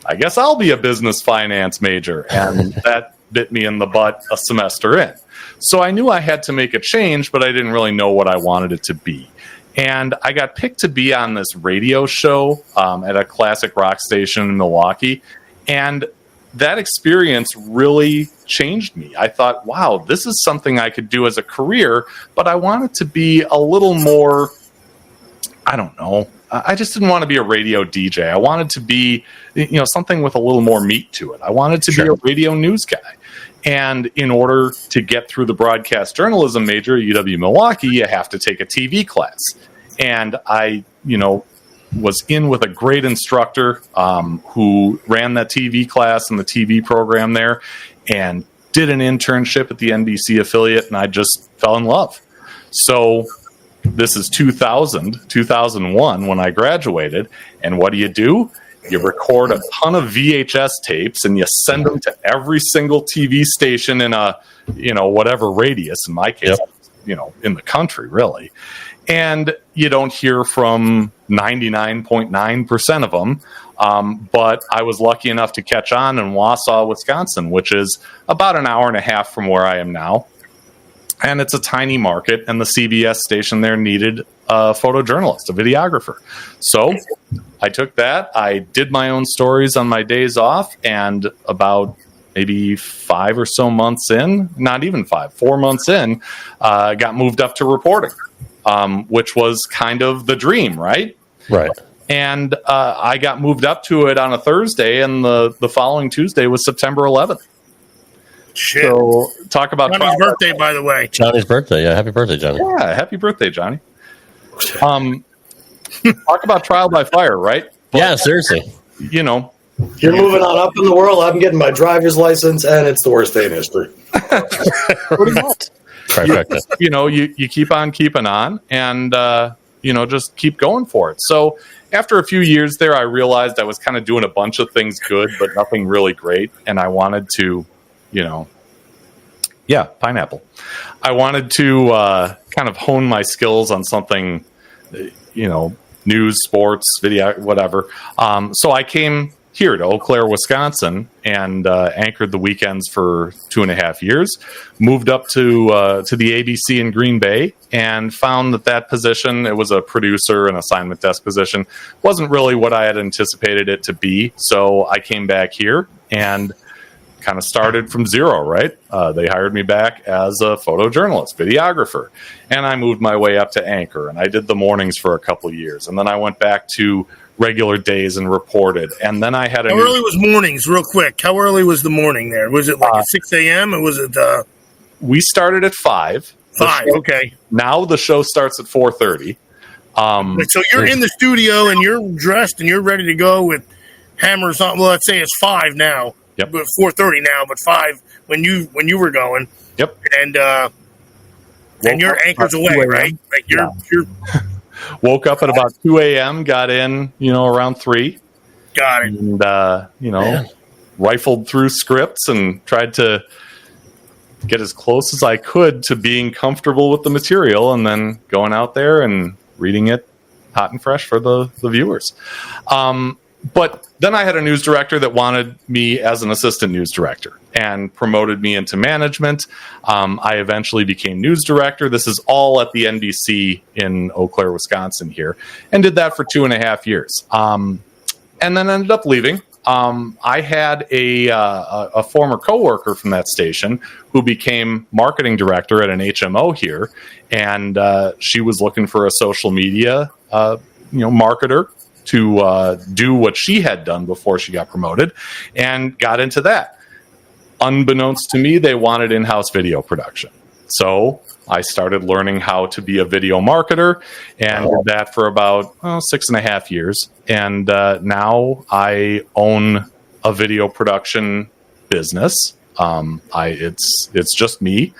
I guess I'll be a business finance major. And that bit me in the butt a semester in. So I knew I had to make a change, but I didn't really know what I wanted it to be. And I got picked to be on this radio show at a classic rock station in Milwaukee. And that experience really changed me. I thought, wow, this is something I could do as a career, but I wanted to be a little more, I don't know. I just didn't want to be a radio DJ. I wanted to be, something with a little more meat to it. I wanted to be a radio news guy. And in order to get through the broadcast journalism major at UW Milwaukee, you have to take a TV class. And I, was in with a great instructor who ran that TV class and the TV program there and did an internship at the NBC affiliate, and I just fell in love. So this is 2001 when I graduated. And what do? You record a ton of VHS tapes and you send them to every single TV station in a, whatever radius, in my case, in the country, really. And you don't hear from 99.9% of them. But I was lucky enough to catch on in Wausau, Wisconsin, which is about an hour and a half from where I am now. And it's a tiny market, and the CBS station there needed a photojournalist, a videographer. So I took that. I did my own stories on my days off, and about maybe 5 or so months in, not even 5, 4 months in, got moved up to reporting, which was kind of the dream, right? Right. And I got moved up to it on a Thursday, and the following Tuesday was September 11th. Shit. So talk about Johnny's birthday, by the way. Johnny's birthday. Yeah, happy birthday, Johnny. Yeah, happy birthday, Johnny. Talk about trial by fire, right? But, yeah, seriously. You're moving on up in the world. I'm getting my driver's license, and it's the worst day in history. Pretty much. You keep on keeping on, and just keep going for it. So after a few years there, I realized I was kind of doing a bunch of things good, but nothing really great, and I wanted to, pineapple. I wanted to kind of hone my skills on something, news, sports, video, whatever. So I came here to Eau Claire, Wisconsin, and anchored the weekends for 2.5 years. Moved up to the ABC in Green Bay and found that position, it was a producer and assignment desk position, wasn't really what I had anticipated it to be. So I came back here and kind of started from zero, right? They hired me back as a photojournalist, videographer, and I moved my way up to anchor, and I did the mornings for a couple of years, and then I went back to regular days and reported, and then I had How early was mornings, real quick? How early was the morning there? Was it like at 6 a.m. or was it... We started at 5. 5, okay. Now the show starts at 4:30. So you're in the studio, and you're dressed, and you're ready to go with hammers on... Well, let's say it's 5 now. Yep. But 4:30 now, but 5 when you were going. Yep. And your anchor's away, right? Like you're woke up at about 2 a.m., got in, around 3. Got it. And rifled through scripts and tried to get as close as I could to being comfortable with the material, and then going out there and reading it hot and fresh for the viewers. But then I had a news director that wanted me as an assistant news director and promoted me into management. I eventually became news director. This is all at the NBC in Eau Claire, Wisconsin here, and did that for 2.5 years. And then ended up leaving. I had a former coworker from that station who became marketing director at an HMO here, and she was looking for a social media marketer to do what she had done before she got promoted, and got into that. Unbeknownst to me, they wanted in-house video production. So I started learning how to be a video marketer, and did that for about 6.5 years. And now I own a video production business. It's just me.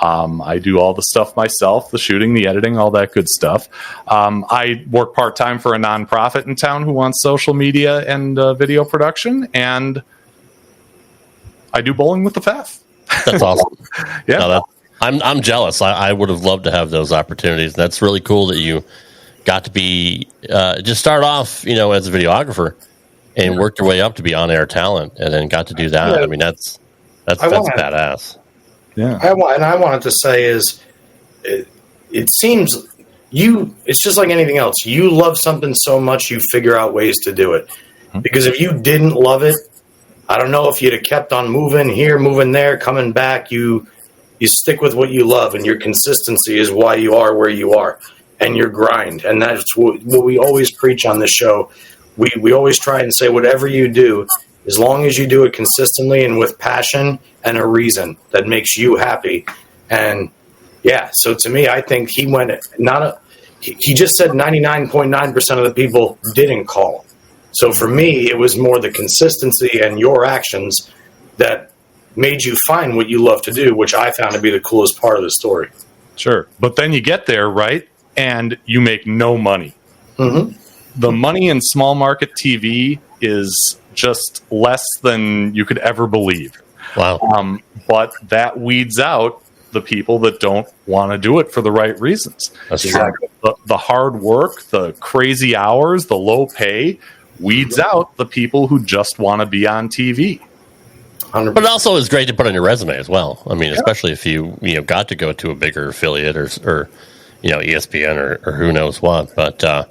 I do all the stuff myself, the shooting, the editing, all that good stuff. I work part-time for a nonprofit in town who wants social media and video production, and I do Bowling with the Fef. That's awesome. Yeah. No, I'm jealous. I would have loved to have those opportunities. That's really cool that you got to be just start off, as a videographer and worked your way up to be on-air talent, and then got to do that. Yeah. I mean, that's badass. Yeah. I wanted to say is, it seems it's just like anything else. You love something so much, you figure out ways to do it. Because if you didn't love it, I don't know if you'd have kept on moving here, moving there, coming back. You stick with what you love, and your consistency is why you are where you are, and your grind. And that's what we always preach on this show. We always try and say, whatever you do, as long as you do it consistently and with passion and a reason that makes you happy. And yeah, so to me, I think he just said 99.9% of the people didn't call. So for me, it was more the consistency and your actions that made you find what you love to do, which I found to be the coolest part of the story. Sure. But then you get there, right? And you make no money. Mm-hmm. The money in small market TV is just less than you could ever believe. Wow. But that weeds out the people that don't want to do it for the right reasons. That's true. The hard work, the crazy hours, the low pay weeds out the people who just want to be on TV. 100%. But it also is great to put on your resume as well. I mean, especially if you got to go to a bigger affiliate or ESPN or who knows what. But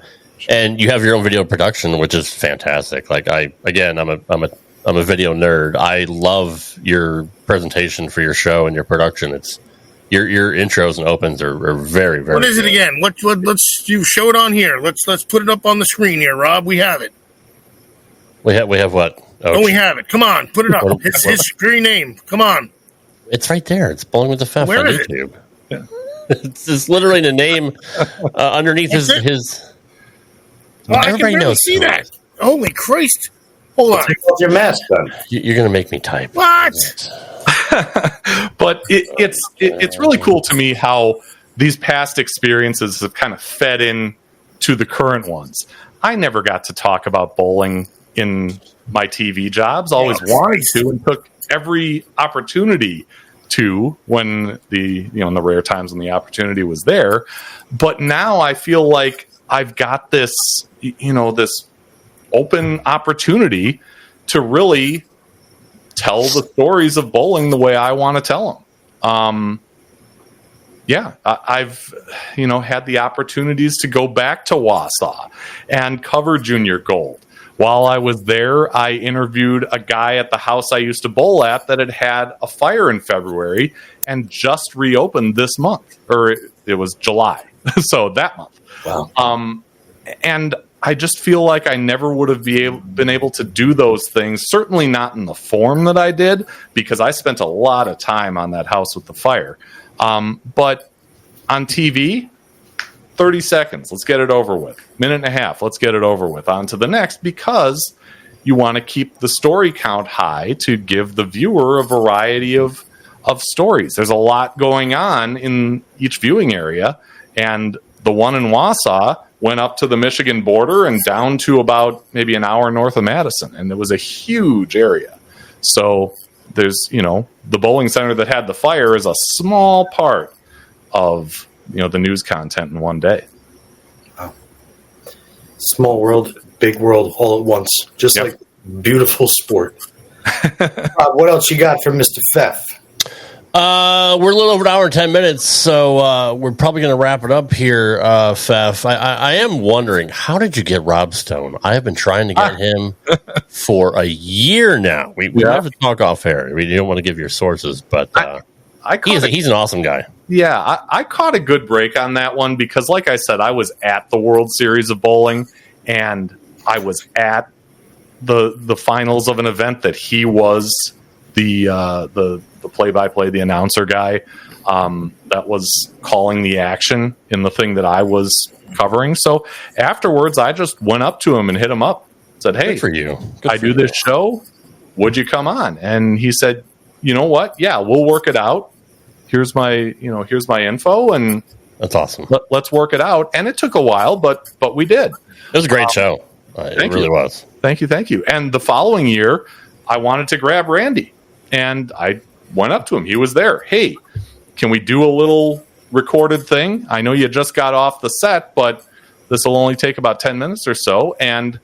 and you have your own video production, which is fantastic. Like I'm a video nerd. I love your presentation for your show and your production. It's your intros and opens are very, very. What is good. it again? Let's you show it on here. Let's put it up on the screen here, Rob. We have it. We have what? Oh, we have it. Come on, put it up. His screen name. Come on. It's right there. It's Bowling with the Fef Where on is YouTube. Yeah. It's literally the name underneath his. Well, everybody knows. See that? Holy Christ! Hold on. Take off your mask, then. You're going to make me type. What? But it's really cool to me how these past experiences have kind of fed in to the current ones. I never got to talk about bowling in my TV jobs. Always wanted to, and took every opportunity to when the rare times when the opportunity was there. But now I feel like I've got this this open opportunity to really tell the stories of bowling the way I want to tell them. I've had the opportunities to go back to Wausau and cover junior gold. While I was there, I interviewed a guy at the house I used to bowl at that had a fire in February and just reopened this month, or it was July, so that month. Wow. And I just feel like I never would have been able to do those things, certainly not in the form that I did, because I spent a lot of time on that house with the fire. But on TV, 30 seconds, let's get it over with. Minute and a half, let's get it over with. On to the next, because you want to keep the story count high to give the viewer a variety of stories. There's a lot going on in each viewing area, and the one in Wausau went up to the Michigan border and down to about maybe an hour north of Madison, and it was a huge area. So there's, the bowling center that had the fire is a small part of, the news content in one day. Wow. Small world. big world all at once, just like beautiful sport. What else you got from Mr. Fef? We're a little over an hour and 10 minutes, so we're probably going to wrap it up here, Fef. I am wondering, how did you get Rob Stone? I have been trying to get him for a year now. We have to talk off air. You don't want to give your sources, but he's an awesome guy. Yeah, I caught a good break on that one because, like I said, I was at the World Series of Bowling, and I was at the finals of an event that he was the play-by-play, the announcer guy that was calling the action in the thing that I was covering. So afterwards, I just went up to him and hit him up. Said, "Hey, good for you. I do this show. Would you come on?" And he said, "You know what? Yeah, we'll work it out. Here's my info, and that's awesome. Let's work it out." And it took a while, but we did. It was a great show. It really was. Thank you. And the following year, I wanted to grab Randy, and I went up to him. He was there. "Hey, can we do a little recorded thing? I know you just got off the set, but this will only take about 10 minutes or so." And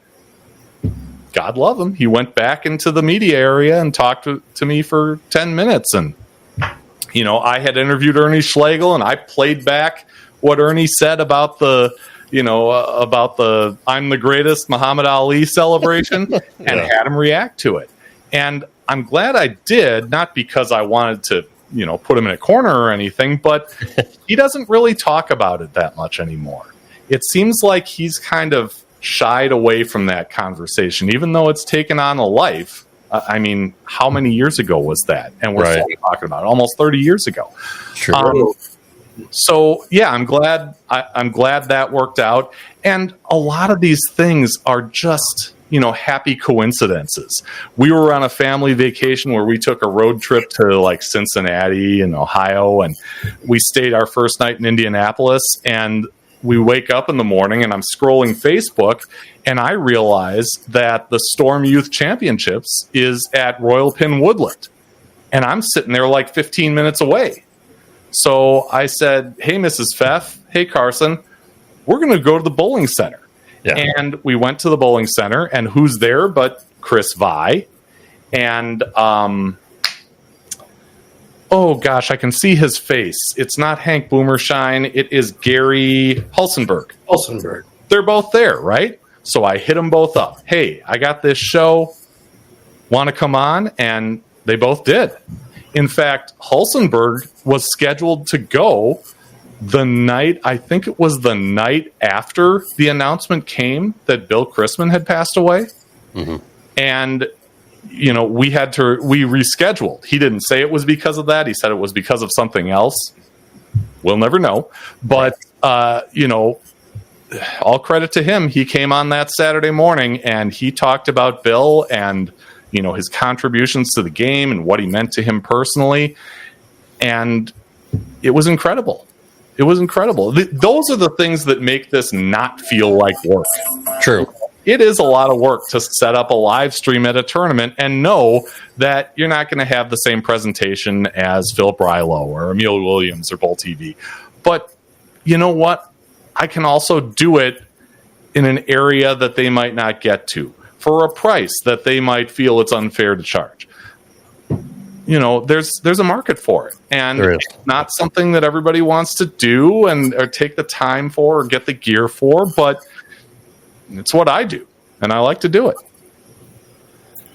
God love him, he went back into the media area and talked to me for 10 minutes. And, I had interviewed Ernie Schlegel, and I played back what Ernie said about the "I'm the greatest" Muhammad Ali celebration and had him react to it. And I'm glad I did, not because I wanted to, put him in a corner or anything, but he doesn't really talk about it that much anymore. It seems like he's kind of shied away from that conversation, even though it's taken on a life. I mean, how many years ago was that? And we're still talking about it, almost 30 years ago. True. So yeah, I'm glad that worked out. And a lot of these things are just, happy coincidences. We were on a family vacation where we took a road trip to like Cincinnati and Ohio, and we stayed our first night in Indianapolis, and we wake up in the morning and I'm scrolling Facebook, and I realize that the Storm Youth Championships is at Royal Pin Woodland, and I'm sitting there like 15 minutes away. So I said, "Hey, Mrs. Fef, hey, Carson, we're going to go to the bowling center." Yeah. And we went to the bowling center, and who's there but Chris Vi? And, oh gosh, I can see his face. It's not Hank Boomershine. It is Gary Hulsenberg. They're both there, right? So I hit them both up. "Hey, I got this show. Want to come on?" And they both did. In fact, Hulsenberg was scheduled to go I think it was the night after the announcement came that Bill Chrisman had passed away. Mm-hmm. And, we rescheduled. He didn't say it was because of that. He said it was because of something else. We'll never know. But, all credit to him. He came on that Saturday morning and he talked about Bill and, his contributions to the game and what he meant to him personally. And it was incredible. Those are the things that make this not feel like work. True. It is a lot of work to set up a live stream at a tournament and know that you're not going to have the same presentation as Phil Brilo or Emil Williams or Bowl TV. But you know what? I can also do it in an area that they might not get to for a price that they might feel it's unfair to charge. There's a market for it, and it's not something that everybody wants to do or take the time for or get the gear for, but it's what I do, and I like to do it.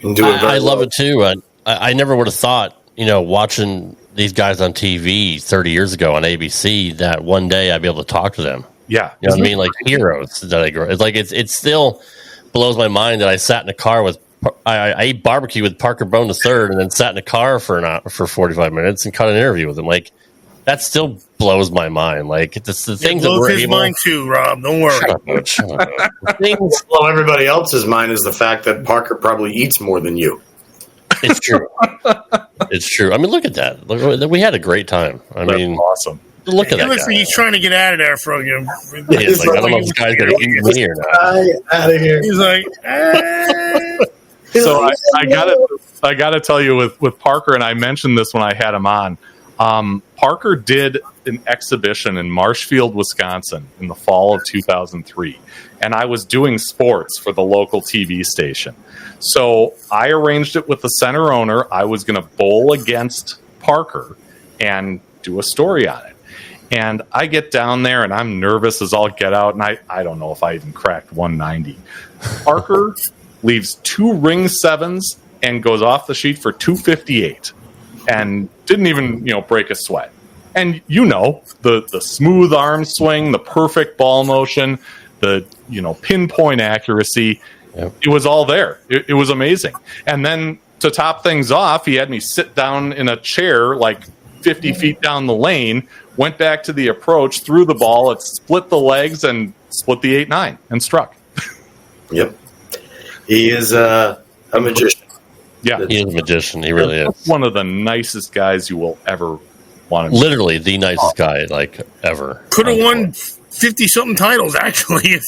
I love it too. I never would have thought, watching these guys on TV 30 years ago on ABC, that one day I'd be able to talk to them. Yeah, what I mean, like heroes that I grew. It's like it still blows my mind that I sat in a car with. I ate barbecue with Parker Bone III and then sat in a car for 45 minutes and cut an interview with him. Like, that still blows my mind. Like, it's the things that we're his mind too, Rob. Don't worry. Shut up. Things blow everybody else's mind is the fact that Parker probably eats more than you. It's true. It's true. I mean, look at that. We had a great time. That's awesome. Look at that. He looks like he's trying to get out of there from you. He's like, I don't know if this guy's going to eat me or not. Out of here. He's like, So I gotta tell you with Parker, and I mentioned this when I had him on. Parker did an exhibition in Marshfield, Wisconsin in the fall of 2003. And I was doing sports for the local TV station. So I arranged it with the center owner. I was going to bowl against Parker and do a story on it. And I get down there, and I'm nervous as all get out, and I don't know if I even cracked 190. Parker leaves 2 ring 7s and goes off the sheet for 258 and didn't even, break a sweat. And the smooth arm swing, the perfect ball motion, the pinpoint accuracy, It was all there. It was amazing. And then to top things off, he had me sit down in a chair like 50 feet down the lane, went back to the approach, threw the ball, it split the legs and split the 8-9 and struck. Yep. He is a magician. Yeah, he is a magician. He really is. One of the nicest guys you will ever want to meet. Literally the nicest guy, ever. Could have won 50-something titles, actually.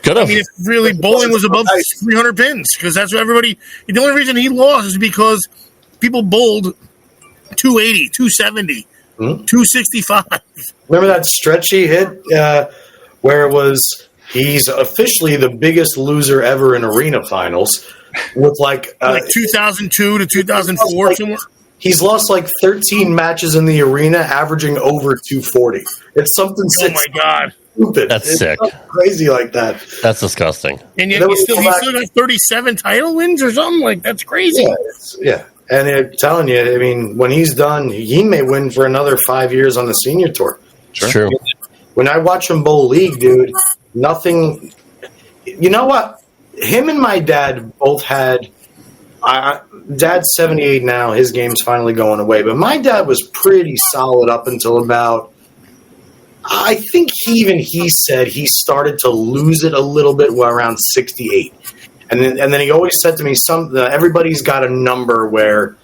Could have. I mean, if really bowling was above 300 pins, because that's what everybody... The only reason he lost is because people bowled 280, 270, 265. Remember that stretch he hit where it was... He's officially the biggest loser ever in arena finals with like 2002 to 2004 somewhere. He's lost like 13 matches in the arena, averaging over 240. It's something. Oh my god, stupid! That's sick. Crazy like that. That's disgusting. And yet he still got 37 title wins or something like that's crazy. Yeah. And I'm telling you, I mean, when he's done, he may win for another 5 years on the senior tour. Sure. True. When I watch him bowl league, dude, nothing. You know what? Him and my dad both had. Dad's 78 now. His game's finally going away. But my dad was pretty solid up until about. I think he said he started to lose it a little bit around 68. And then he always said to me, everybody's got a number where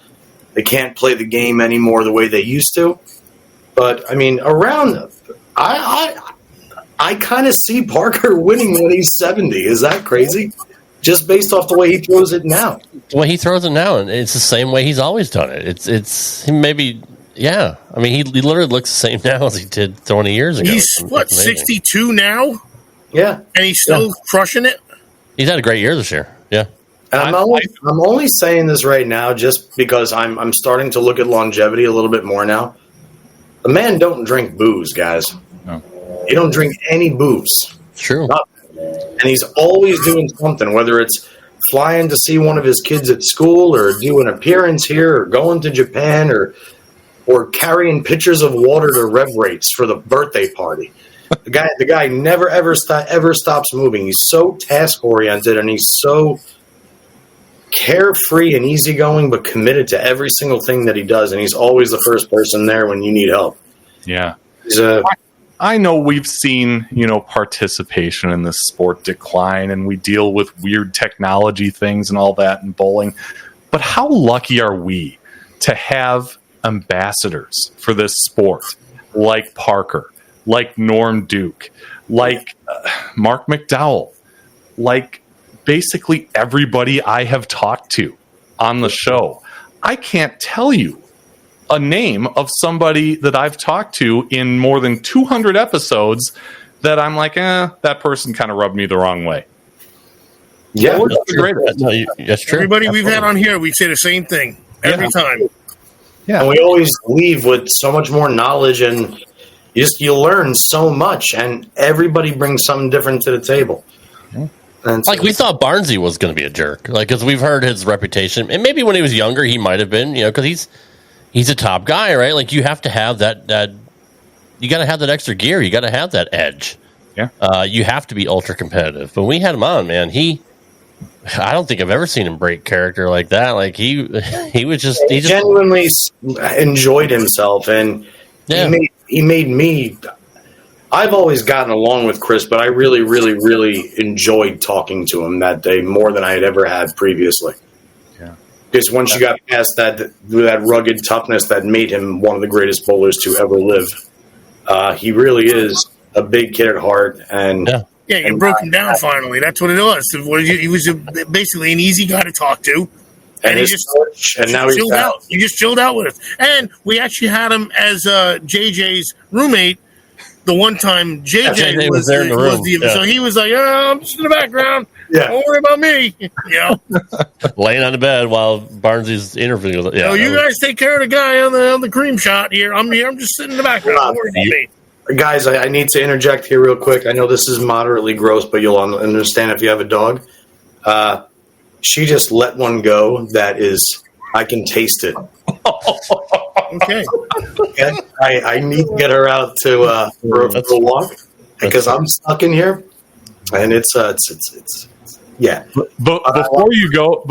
they can't play the game anymore the way they used to. But, I mean, I kind of see Parker winning when he's 70. Is that crazy? Just based off the way he throws it now. The way he throws it now, and it's the same way he's always done it. It's maybe, yeah. I mean, he literally looks the same now as he did 20 years ago. He's, 62 now? Yeah. And he's still crushing it? He's had a great year this year. Yeah. And I'm only saying this right now just because I'm starting to look at longevity a little bit more now. The man don't drink booze, guys. No. He don't drink any booze. True. And he's always doing something, whether it's flying to see one of his kids at school or do an appearance here or going to Japan or carrying pitchers of water to rev rates for the birthday party. The guy never ever stops moving. He's so task oriented and he's so carefree and easygoing, but committed to every single thing that he does. And he's always the first person there when you need help. Yeah. I know we've seen, participation in this sport decline, and we deal with weird technology things and all that in bowling. But how lucky are we to have ambassadors for this sport like Parker, like Norm Duke, like Mark McDowell, like basically everybody I have talked to on the show? I can't tell you a name of somebody that I've talked to in more than 200 episodes that I'm like, that person kind of rubbed me the wrong way. Yeah, that's true. Everybody we've had on here, we say the same thing every time. Yeah, and we always leave with so much more knowledge, and you learn so much, and everybody brings something different to the table. And like we thought Barnesy was going to be a jerk, because we've heard his reputation, and maybe when he was younger he might have been, because he's a top guy, right? Like you have to have that you got to have that extra gear. You got to have that edge. Yeah. You have to be ultra competitive. But when we had him on, man, I don't think I've ever seen him break character like that. Like he genuinely enjoyed himself, and he made me. I've always gotten along with Chris, but I really, really, really enjoyed talking to him that day more than I had ever had previously. Because once you got past that rugged toughness that made him one of the greatest bowlers to ever live, he really is a big kid at heart. And you broke him down finally. That's what it was. He was basically an easy guy to talk to. And he his just coach, and now he's chilled out. out. He just chilled out with us. And we actually had him as JJ's roommate. The one time JJ was there in the room. So he was like, "Oh, I'm just in the background. Yeah. Don't worry about me." Laying on the bed while Barnsley's interviewing. Yeah, So you guys take care of the guy on the cream shot here. I'm here. I'm just sitting in the background. Don't worry about me. Guys, I need to interject here real quick. I know this is moderately gross, but you'll understand if you have a dog. She just let one go that is, I can taste it. Okay. I need to get her out to for a walk because I'm stuck in here, and it's yeah. But before you go,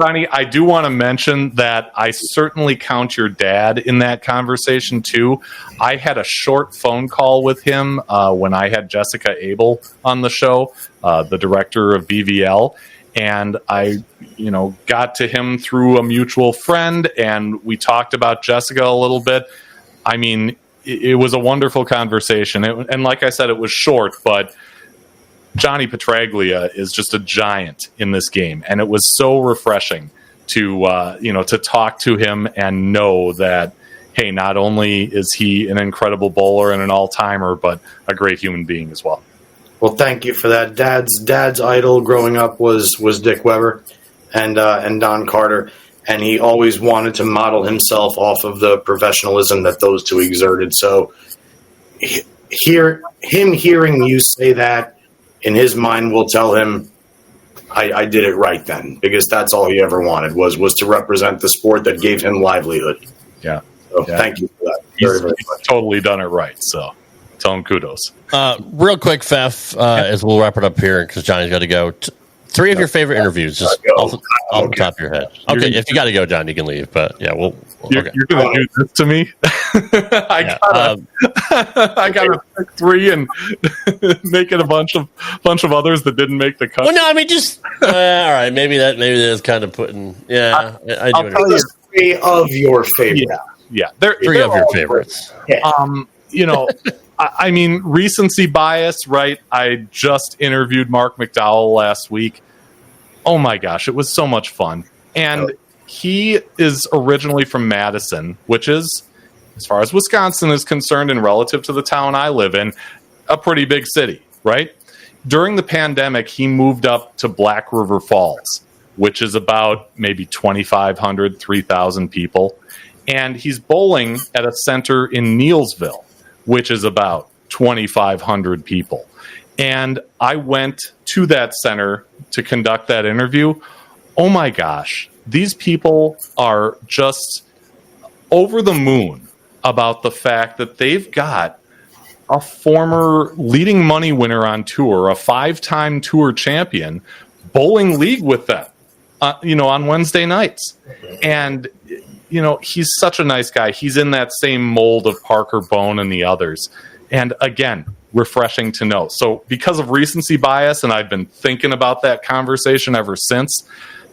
Johnny, I do want to mention that I certainly count your dad in that conversation too. I had a short phone call with him when I had Jessica Abel on the show, the director of BVL, and I, got to him through a mutual friend, and we talked about Jessica a little bit. I mean, it was a wonderful conversation, and like I said, it was short, but Johnny Petraglia is just a giant in this game, and it was so refreshing to to talk to him and know that, hey, not only is he an incredible bowler and an all-timer, but a great human being as well. Well, thank you for that. Dad's idol growing up was Dick Weber and Don Carter, and he always wanted to model himself off of the professionalism that those two exerted. So, hearing you say that, in his mind, will tell him, I did it right then, because that's all he ever wanted was to represent the sport that gave him livelihood. Yeah. So thank you for that. He's totally done it right. So tell him kudos. Real quick, Fef, as we'll wrap it up here because Johnny's got to go. Three of your favorite interviews, just off the top of your head. Okay, if you got to go, John, you can leave. But yeah, you're going to do this to me. I gotta pick three and make it a bunch of others that didn't make the cut. Well, no, I mean just all right. Maybe that is kind of putting. Yeah, I'll tell you three of your favorites. Yeah, three of your favorites. Yeah. I mean, recency bias, right? I just interviewed Mark McDowell last week. Oh my gosh, it was so much fun. And he is originally from Madison, which is, as far as Wisconsin is concerned and relative to the town I live in, a pretty big city, right? During the pandemic, he moved up to Black River Falls, which is about maybe 2,500, 3,000 people. And he's bowling at a center in Neelsville, which is about 2,500 people. And I went to that center to conduct that interview. Oh my gosh, these people are just over the moon about the fact that they've got a former leading money winner on tour, a 5-time tour champion, bowling league with them, on Wednesday nights. And he's such a nice guy. He's in that same mold of Parker Bone and the others. And again, refreshing to know. So because of recency bias, and I've been thinking about that conversation ever since,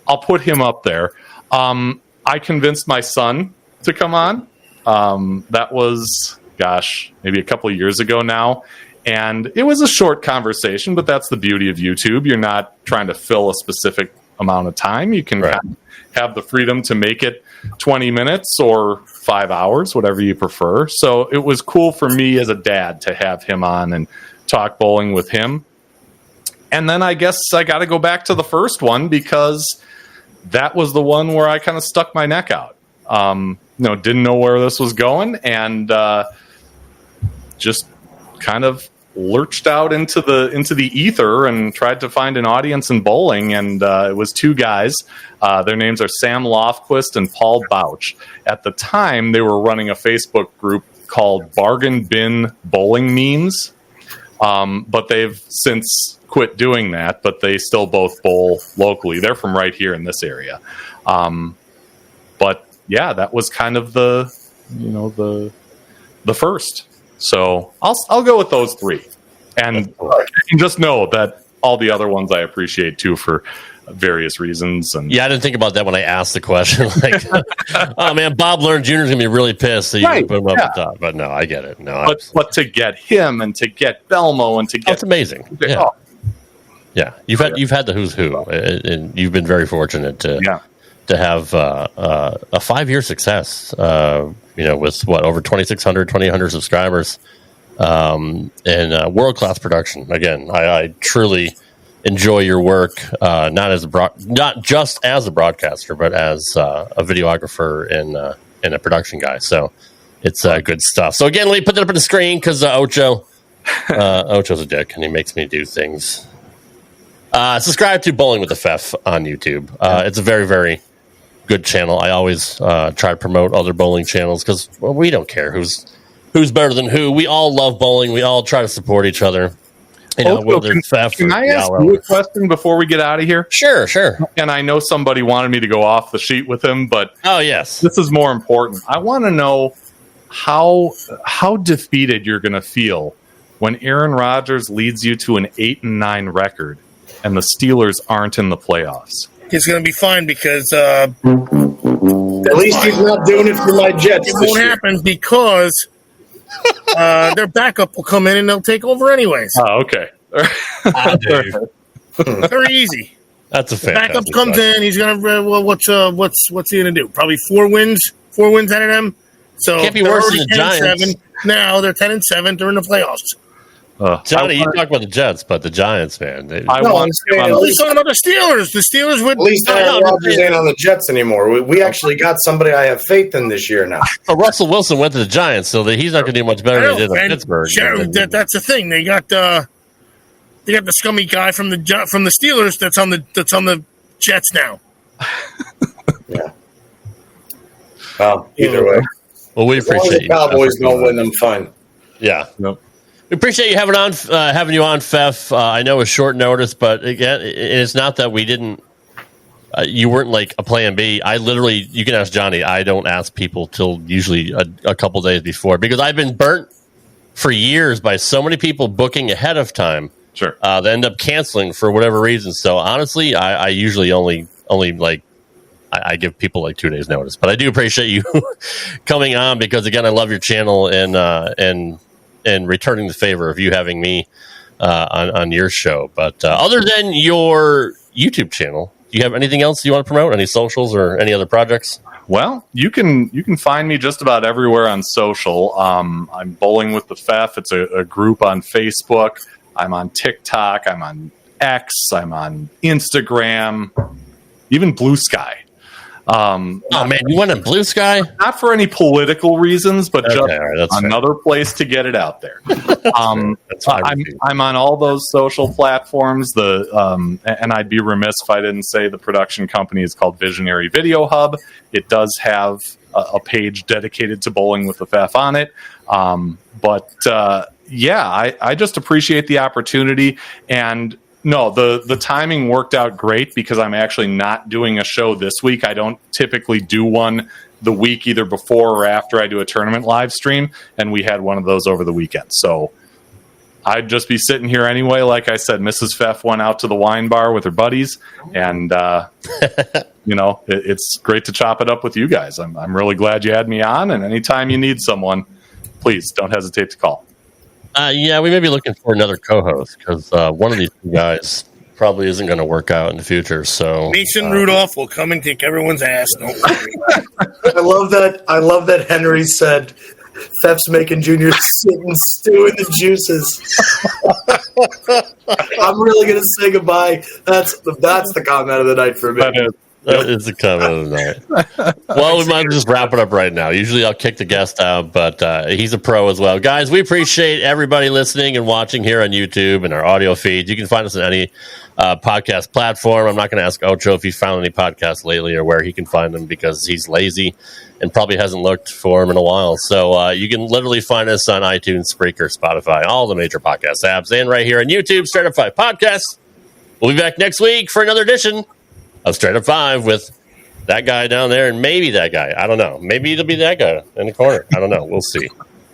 I'll put him up there. I convinced my son to come on. That was, maybe a couple of years ago now. And it was a short conversation, but that's the beauty of YouTube. You're not trying to fill a specific amount of time. You can have the freedom to make it 20 minutes or 5 hours, whatever you prefer. So it was cool for me as a dad to have him on and talk bowling with him. And then I guess I got to go back to the first one because that was the one where I kind of stuck my neck out. Didn't know where this was going and just kind of lurched out into the ether and tried to find an audience in bowling, and it was two guys. Their names are Sam Lofquist and Paul Bouch. At the time, they were running a Facebook group called Bargain Bin Bowling Memes, but they've since quit doing that, but they still both bowl locally. They're from right here in this area. But yeah, that was kind of the first. So I'll go with those three, and just know that all the other ones I appreciate too for various reasons. And yeah, I didn't think about that when I asked the question. Like, oh man, Bob Learn Jr. is gonna be really pissed. So you put him up at the top. But no, I get it. No, but to get him and to get Belmo and to get that's amazing. Yeah, you've had the who's who, and you've been very fortunate to to have a 5-year success. With over 2,600, 2,800 subscribers, and world class production. Again, I truly enjoy your work, not just as a broadcaster, but as a videographer and a production guy. So it's good stuff. So again, let me put that up on the screen because Ocho's a dick and he makes me do things. Subscribe to Bowling with the Fef on YouTube. It's a very, very good channel. I always try to promote other bowling channels because we don't care who's better than who. We all love bowling. We all try to support each other. Can I ask you a question before we get out of here? Sure. And I know somebody wanted me to go off the sheet with him, but yes, this is more important. I want to know how defeated you're going to feel when Aaron Rodgers leads you to an 8-9 record and the Steelers aren't in the playoffs. He's going to be fine because at least he's not doing it for my Jets. It won't happen because their backup will come in and they'll take over anyways. Oh, okay. Very easy. That's a fair. Backup comes in. He's gonna. What's he gonna do? Probably 4 wins. 4 wins out of them. So can't be worse than the Giants. Now they're 10-7. They're in the playoffs. Johnny, you talk about the Jets, but the Giants, man. He's talking about the Steelers. The Steelers would. At least Aaron Rodgers ain't on the Jets anymore. We actually got somebody I have faith in this year now. But Russell Wilson went to the Giants, so that he's not going to do much better than he did in Pittsburgh. That's the thing. They got the scummy guy from the Steelers that's on the Jets now. Yeah. Well, either way. Well, we appreciate you. Cowboys don't win them, fine. Yeah. Nope. We appreciate you having you on, Fef. I know it's short notice, but again, it's not that we didn't. You weren't like a plan B. I literally, you can ask Johnny. I don't ask people till usually a couple days before because I've been burnt for years by so many people booking ahead of time. Sure. They end up canceling for whatever reason. So honestly, I usually only like I give people like 2 days notice. But I do appreciate you coming on because again, I love your channel and returning the favor of you having me on your show. But other than your YouTube channel, do you have anything else you want to promote? Any socials or any other projects? Well, you can find me just about everywhere on social. I'm Bowling with the Fef. It's a group on Facebook. I'm on TikTok. I'm on X. I'm on Instagram. Even Blue Sky. Man, you went on Blue Sky? Not for any political reasons, but just another place to get it out there. I'm on all those social platforms. And I'd be remiss if I didn't say the production company is called Visionary Video Hub. It does have a page dedicated to Bowling with the Fef on it. I just appreciate the opportunity. And no, the timing worked out great because I'm actually not doing a show this week. I don't typically do one the week either before or after I do a tournament live stream, and we had one of those over the weekend. So I'd just be sitting here anyway. Like I said, Mrs. Fef went out to the wine bar with her buddies, and it's great to chop it up with you guys. I'm really glad you had me on, and anytime you need someone, please don't hesitate to call. We may be looking for another co-host because one of these two guys probably isn't going to work out in the future. So Mason Rudolph will come and kick everyone's ass. Don't worry. I love that Henry said Fef's making Junior sit and stew in the juices. I'm really going to say goodbye. That's the comment of the night for me. That is the comment of the night. Well, we might just wrap it up right now. Usually I'll kick the guest out, but he's a pro as well. Guys, we appreciate everybody listening and watching here on YouTube and our audio feeds. You can find us on any podcast platform. I'm not going to ask Ocho if he found any podcasts lately or where he can find them because he's lazy and probably hasn't looked for them in a while. So you can literally find us on iTunes, Spreaker, Spotify, all the major podcast apps, and right here on YouTube, Straight Up 5 Podcasts. We'll be back next week for another edition of Straight Up 5 with that guy down there and maybe that guy. I don't know. Maybe it'll be that guy in the corner. I don't know. We'll see.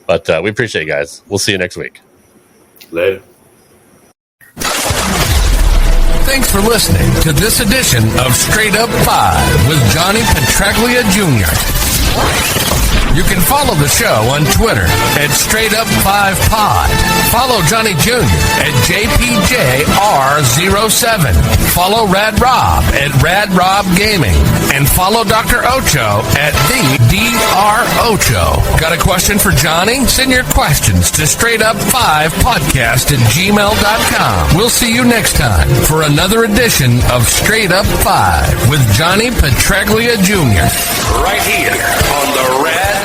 But we appreciate you guys. We'll see you next week. Later. Thanks for listening to this edition of Straight Up 5 with Johnny Petraglia Jr. You can follow the show on Twitter at Straight Up 5 Pod. Follow Johnny Jr. at JPJR07. Follow Rad Rob at Rad Rob Gaming. And follow Dr. Ocho at the Dr. Ocho. Got a question for Johnny? Send your questions to straightup5podcast@gmail.com. We'll see you next time for another edition of Straight Up 5 with Johnny Petraglia Jr. Right here on the Rad